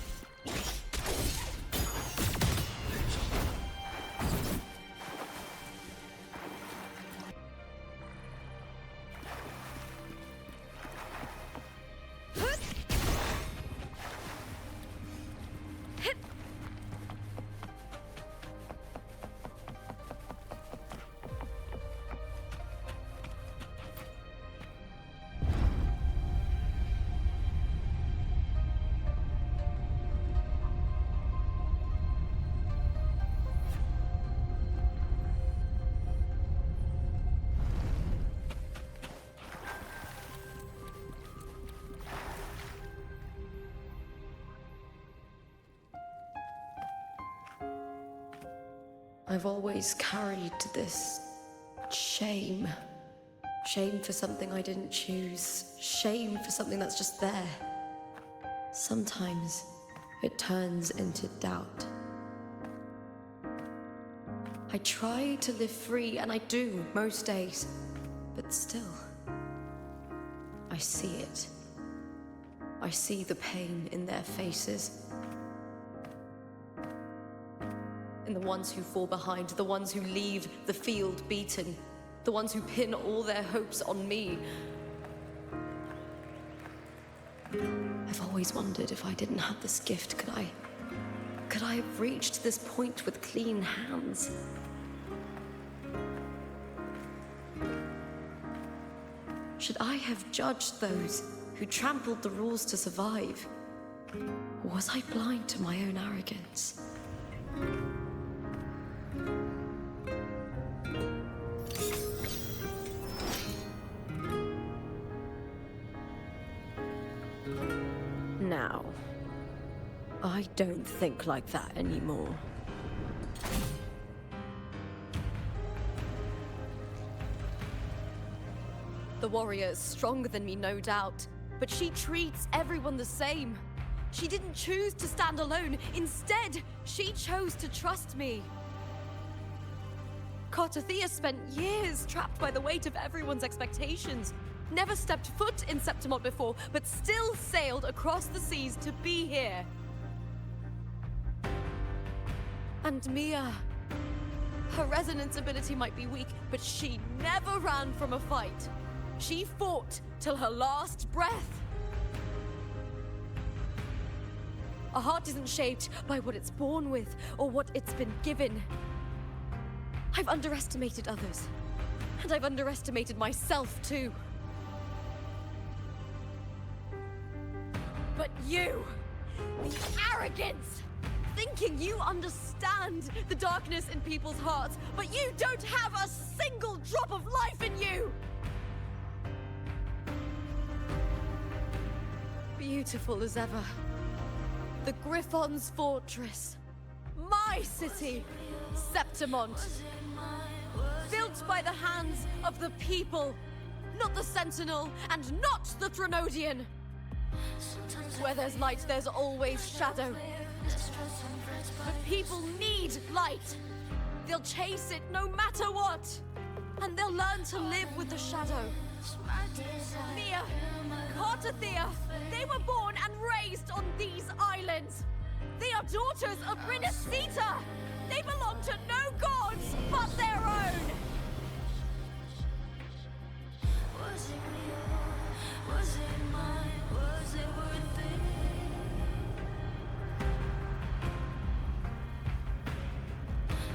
I've always carried this shame. Shame for something I didn't choose. Shame for something that's just there. Sometimes it turns into doubt. I try to live free, and I do most days, but still, I see it. I see the pain in their faces. In the ones who fall behind, the ones who leave the field beaten, the ones who pin all their hopes on me. I've always wondered if I didn't have this gift, could I have reached this point with clean hands? Should I have judged those who trampled the rules to survive? Or was I blind to my own arrogance? Now, I don't think like that anymore. The warrior is stronger than me, no doubt, but she treats everyone the same. She didn't choose to stand alone. Instead, she chose to trust me. Cartothea spent years trapped by the weight of everyone's expectations. Never stepped foot in Septimont before, but still sailed across the seas to be here. And Mia, her resonance ability might be weak, but she never ran from a fight. She fought till her last breath. A heart isn't shaped by what it's born with or what it's been given. I've underestimated others, and I've underestimated myself too. But you, the arrogance, thinking you understand the darkness in people's hearts, but you don't have a single drop of life in you! Beautiful as ever. The Griffon's fortress. My city, Septimont. Built by the hands of the people, not the Sentinel and not the Threnodian. Where there's light, there's always shadow. But people need light. They'll chase it no matter what. And they'll learn to live with the shadow. Mia, Cartothea, they were born and raised on these islands. They are daughters of Renasita. They belong to no gods but their own. Was it real? Was it mine? Was it worth it?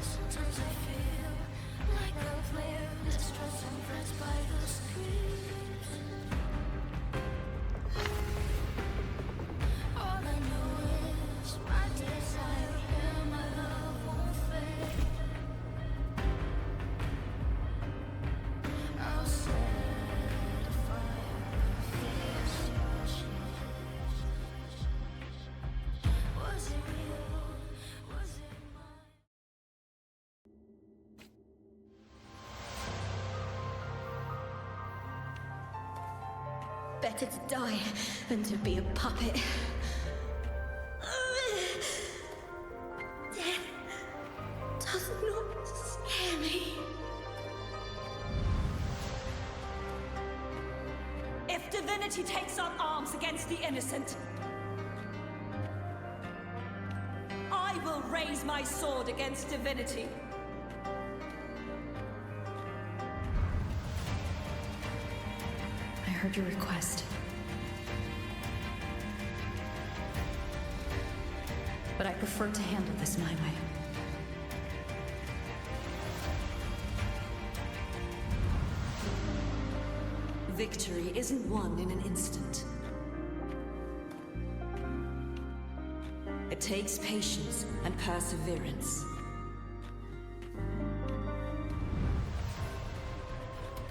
Sometimes I feel like I've lived distressed and pressed by the screams. All I know is my desire and my love won't fade. I'll set a fire, fierce your cheeks. Was it real? Was it mine? Better to die than to be a puppet. Death does not scare me. If divinity takes up arms against the innocent, I will raise my sword against divinity. I heard your request. But I prefer to handle this my way. Victory isn't won in an instant. It takes patience and perseverance.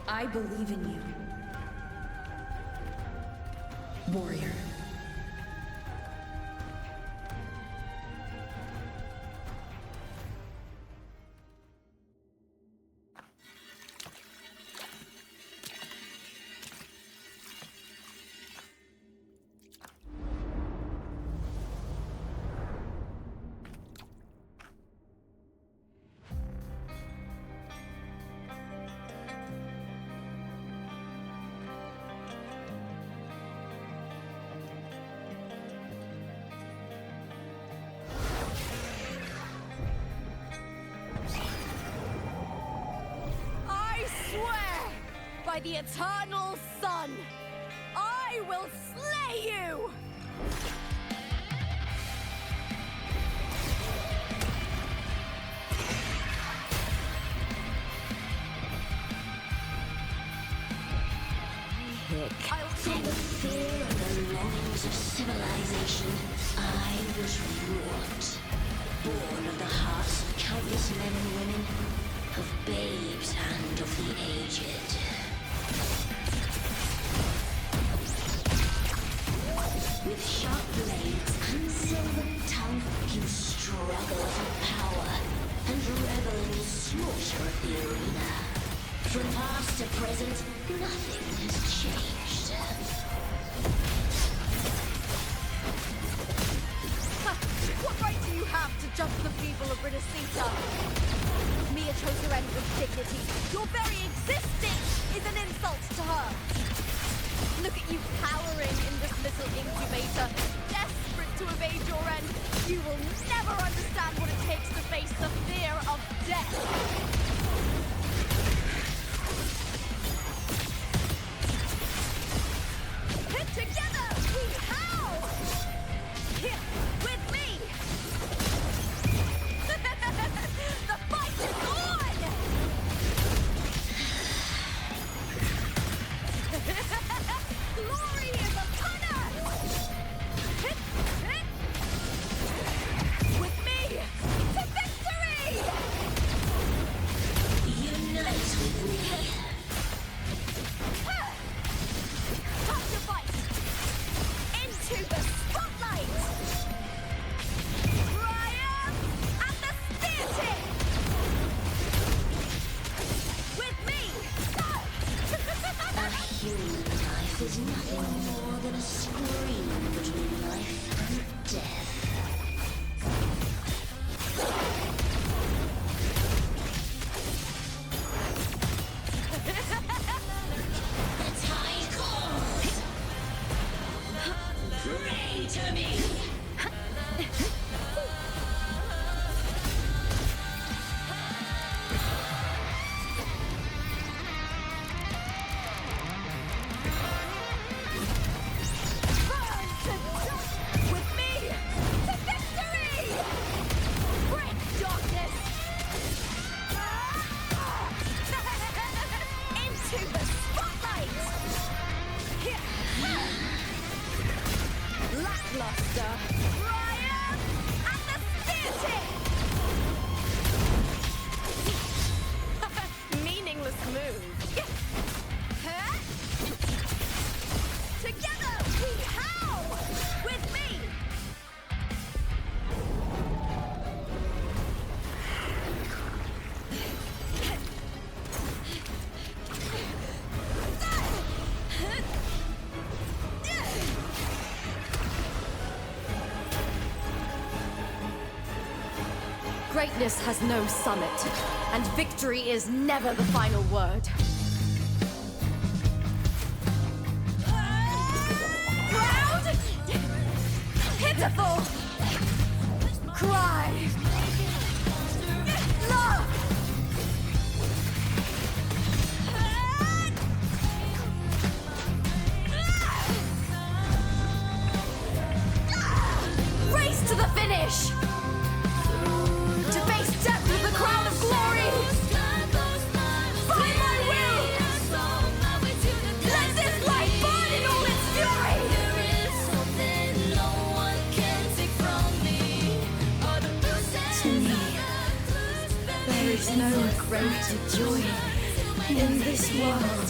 I believe in you, warrior. the eternal sun! I will slay you! From the fear and the longings of civilization, I was wrought. Born of the hearts of countless men and women, of babes and of the aged. With sharp blades and silver tongue, you struggle for power and revel in the slaughter of the arena. From past to present, nothing has changed. What right do you have to judge the people of Renacita? Mia chose her end with dignity. Your very existence is an insult to her. Look at you cowering in this little incubator, desperate to evade your end. You will never understand what it takes to face the fear of death. Together, we howl! Here, with me! The fight is on! Glory is upon us! With me, to victory! Unite with me. Time to fight! Into the spotlight! Triumph at the spear tip! With me! A human life is nothing more than a scream between life and death. The tide calls! Pray to me! Burn to dust! With me! To victory! Break darkness! Into the spotlight! Here! Lackluster! Triumph at the spear tip! Meaningless move. Huh? Together we howl! With me! Greatness has no summit, and victory is never the final word. Proud! Pitiful! Cry! Love! Race to the finish! To face death with the crown of glory! By my will! Let this light burn in all its fury! To me, there is no greater joy in this world.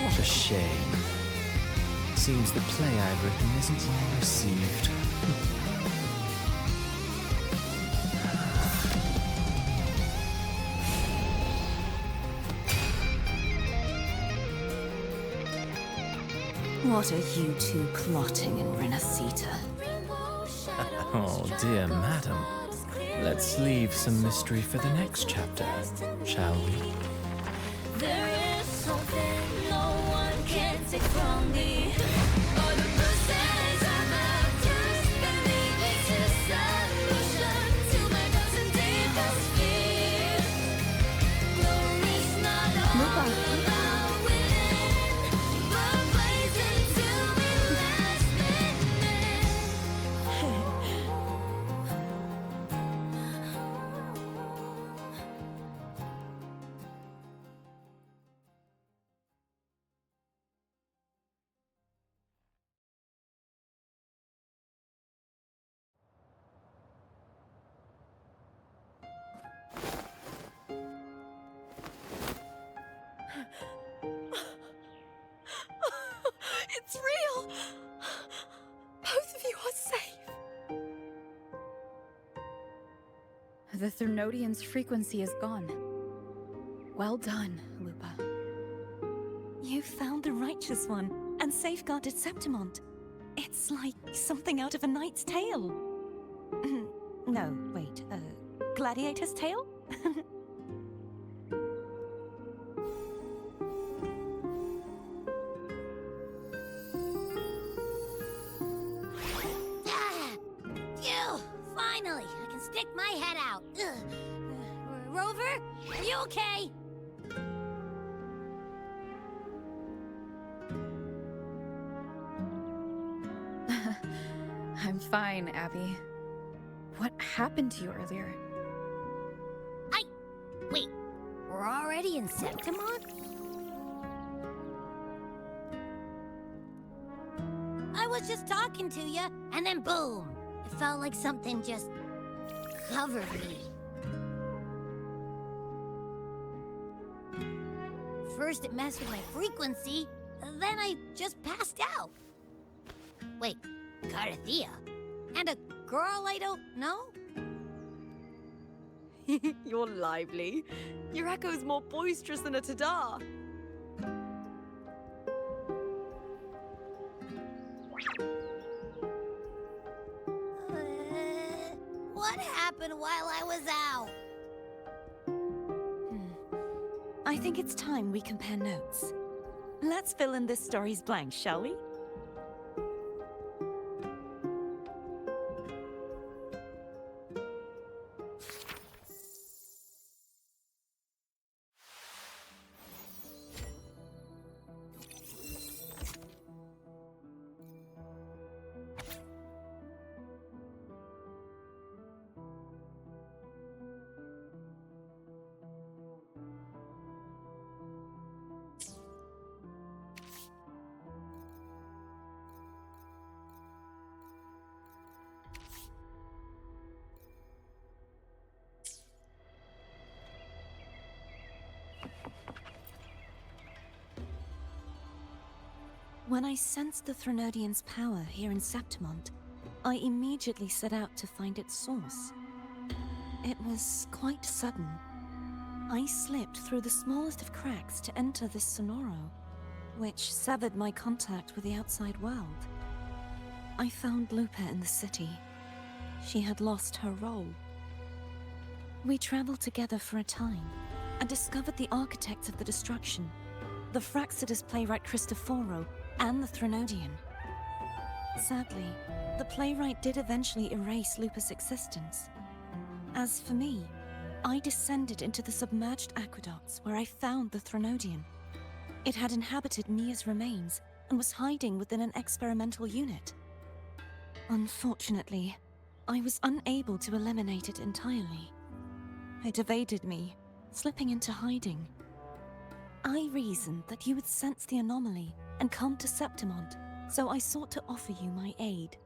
What a shame. Seems the play I've written isn't well received. What are you two plotting in Renacita? Oh, dear madam. Let's leave some mystery for the next chapter, shall we? There is something no one can take from me. All the bruises I've left just beneath. The Threnodian's frequency is gone. Well done, Lupa. You found the Righteous One and safeguarded Septimont. It's like something out of a knight's tale. No, wait, gladiator's tale? Phew! Finally, I can stick my head out. Rover, are you okay? I'm fine, Abby. What happened to you earlier? Wait, we're already in Septimont? I was just talking to you, and then boom! It felt like something just covered me. First it messed with my frequency, then I just passed out. Wait, Carthia? And a girl I don't know? You're lively. Your echo's more boisterous than a Tadar. What happened while I was out? I think it's time we compare notes. Let's fill in this story's blanks, shall we? When I sensed the Threnodian's power here in Septimont, I immediately set out to find its source. It was quite sudden. I slipped through the smallest of cracks to enter this sonoro, which severed my contact with the outside world. I found Lupa in the city. She had lost her role. We traveled together for a time, and discovered the architects of the destruction, the Fraxidus playwright Cristoforo, and the Threnodian. Sadly, the playwright did eventually erase Lupa's existence. As for me, I descended into the submerged aqueducts where I found the Threnodian. It had inhabited Mia's remains and was hiding within an experimental unit. Unfortunately, I was unable to eliminate it entirely. It evaded me, slipping into hiding. I reasoned that you would sense the anomaly and come to Septimont, so I sought to offer you my aid.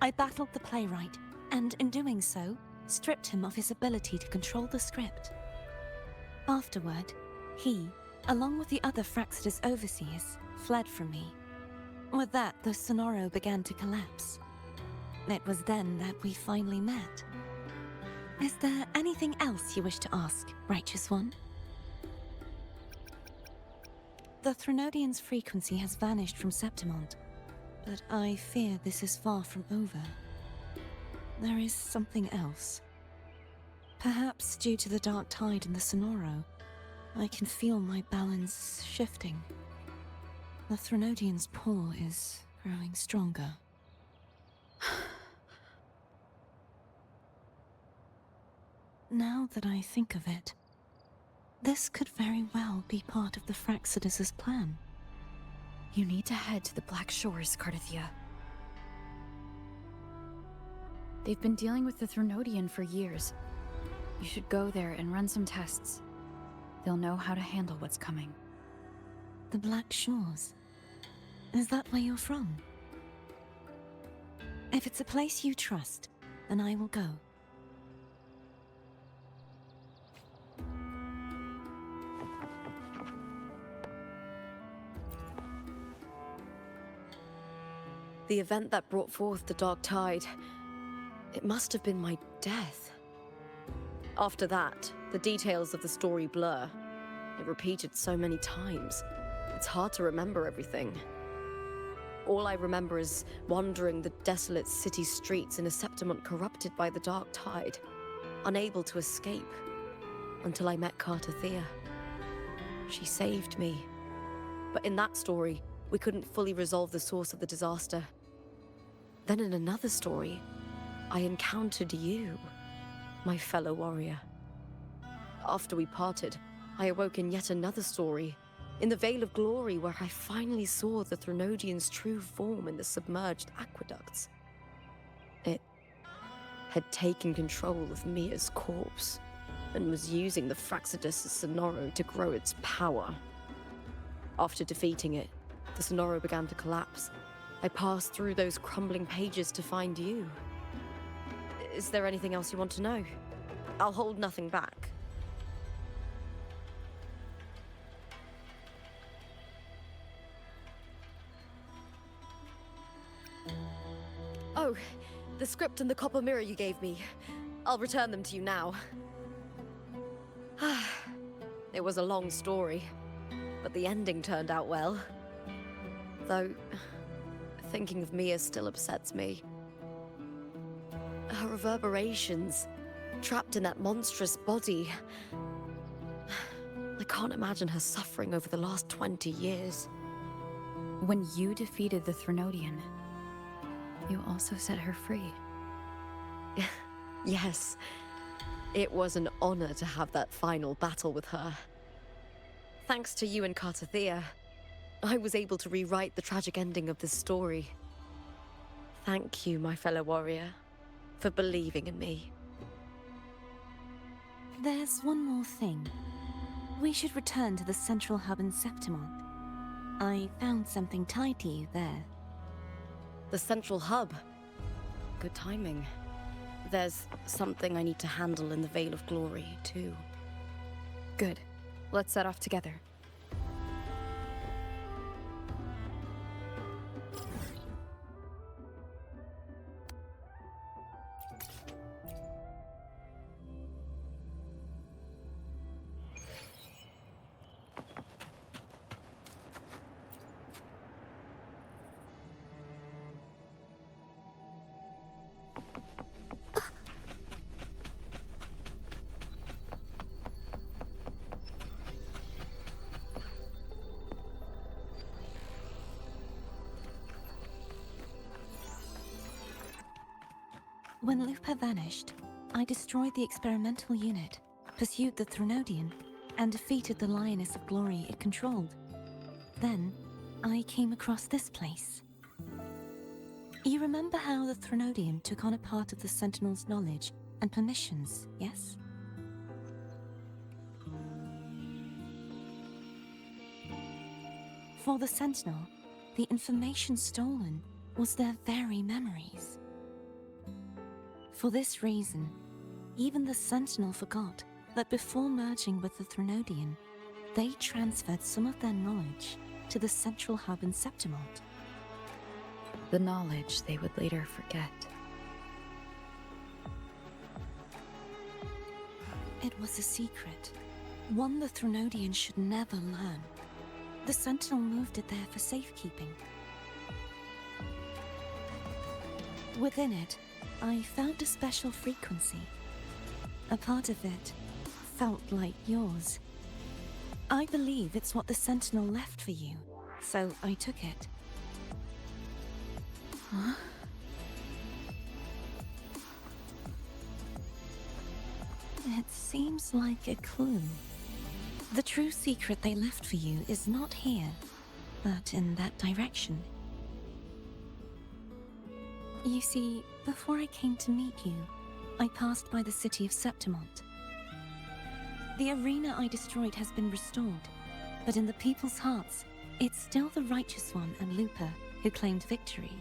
I battled the playwright, and in doing so, stripped him of his ability to control the script. Afterward, he, along with the other Fraxidus overseers, fled from me. With that, the Sonoro began to collapse. It was then that we finally met. Is there anything else you wish to ask, Righteous One? The Threnodian's frequency has vanished from Septimont, but I fear this is far from over. There is something else. Perhaps due to the dark tide in the Sonoro, I can feel my balance shifting. The Threnodian's pull is growing stronger. Now that I think of it, this could very well be part of the Fraxidus' plan. You need to head to the Black Shores, Cardathia. They've been dealing with the Threnodian for years. You should go there and run some tests. They'll know how to handle what's coming. The Black Shores? Is that where you're from? If it's a place you trust, then I will go. The event that brought forth the dark tide, it must have been my death. After that, the details of the story blur. It repeated so many times. It's hard to remember everything. All I remember is wandering the desolate city streets in a Septimont corrupted by the dark tide, unable to escape, until I met Cartathea. She saved me. But in that story, we couldn't fully resolve the source of the disaster. Then in another story, I encountered you, my fellow warrior. After we parted, I awoke in yet another story, in the Veil of Glory, where I finally saw the Threnodian's true form in the submerged aqueducts. It had taken control of Mia's corpse, and was using the Fraxidus' Sonoro to grow its power. After defeating it, the Sonoro began to collapse. I passed through those crumbling pages to find you. Is there anything else you want to know? I'll hold nothing back. Oh, the script and the copper mirror you gave me. I'll return them to you now. It was a long story, but the ending turned out well. Though, thinking of Mia still upsets me. Her reverberations, trapped in that monstrous body. I can't imagine her suffering over the last 20 years. When you defeated the Threnodian, you also set her free. Yes. It was an honor to have that final battle with her. Thanks to you and Cartathea, I was able to rewrite the tragic ending of this story. Thank you, my fellow warrior, for believing in me. There's one more thing. We should return to the central hub in Septimont. I found something tied to you there. The central hub. Good timing. There's something I need to handle in the Veil of Glory, too. Good. Let's set off together. When Lupa vanished, I destroyed the experimental unit, pursued the Threnodian, and defeated the Lioness of Glory it controlled. Then, I came across this place. You remember how the Threnodian took on a part of the Sentinel's knowledge and permissions, yes? For the Sentinel, the information stolen was their very memories. For this reason, even the Sentinel forgot that before merging with the Threnodian, they transferred some of their knowledge to the central hub in Septimont. The knowledge they would later forget. It was a secret, one the Threnodian should never learn. The Sentinel moved it there for safekeeping. Within it, I found a special frequency. A part of it felt like yours. I believe it's what the Sentinel left for you, so I took it. Huh? It seems like a clue. The true secret they left for you is not here, but in that direction. You see, before I came to meet you, I passed by the city of Septimont. The arena I destroyed has been restored, but in the people's hearts, it's still the Righteous One and Lupa who claimed victory.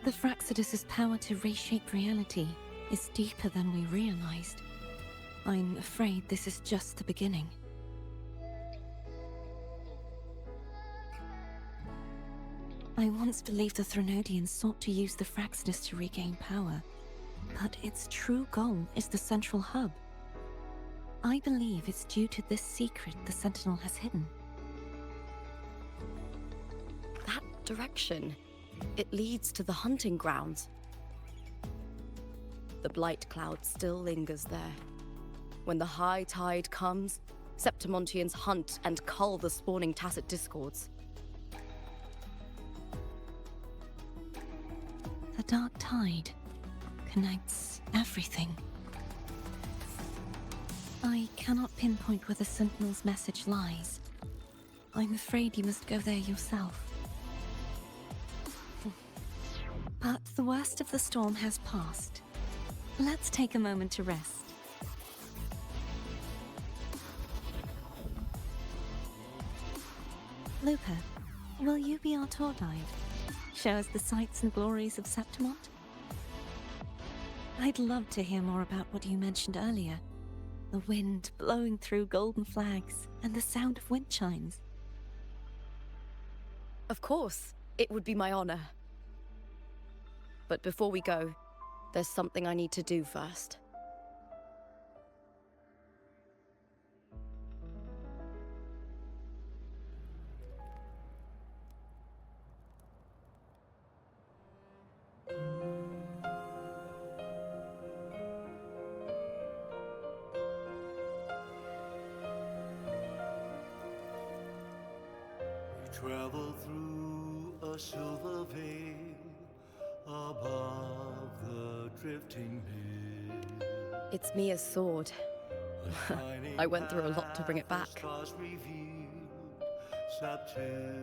The Fraxidus' power to reshape reality is deeper than we realized. I'm afraid this is just the beginning. I once believed the Threnodians sought to use the Fraxidus to regain power, But its true goal is the central hub. I believe it's due to this secret the Sentinel has hidden. That direction, it leads to the hunting grounds. The blight cloud still lingers there. When the high tide comes, Septimontians hunt and cull the spawning Tacit Discords. The dark tide connects everything. I cannot pinpoint where the Sentinel's message lies. I'm afraid you must go there yourself. But the worst of the storm has passed. Let's take a moment to rest. Luca, will you be our tour guide? Show us the sights and glories of Septimont? I'd love to hear more about what you mentioned earlier. The wind blowing through golden flags and the sound of wind chimes. Of course, it would be my honor. But before we go, there's something I need to do first. Travel through a silver veil above the drifting hill. It's Mia's sword. I went through a lot to bring it back.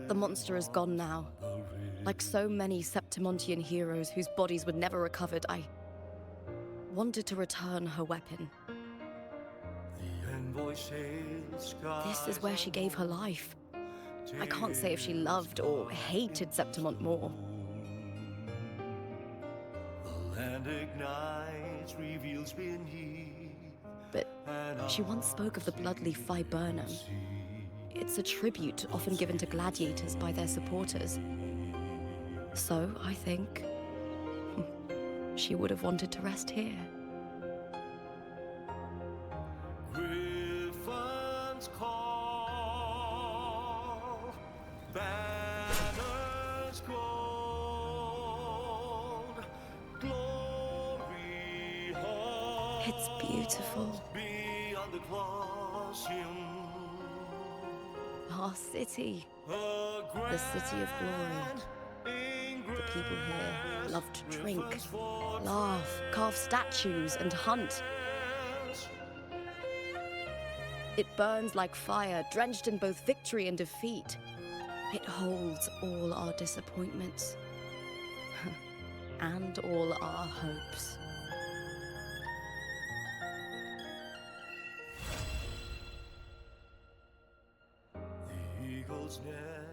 The monster is gone now. Like so many Septimontian heroes whose bodies were never recovered, I wanted to return her weapon. This is where she gave her life. I can't say if she loved or hated Septimont more. The land ignites, reveals beneath. But she once spoke of the bloodleaf viburnum. It's a tribute often given to gladiators by their supporters. So, I think, she would have wanted to rest here. Griffins call, banners gold, glory halls It's beautiful. beyond the Colosseum. Our city. The city of glory. The people here love to drink, laugh, carve statues, and hunt. It burns like fire, drenched in both victory and defeat. It holds all our disappointments and all our hopes. The eagle's nest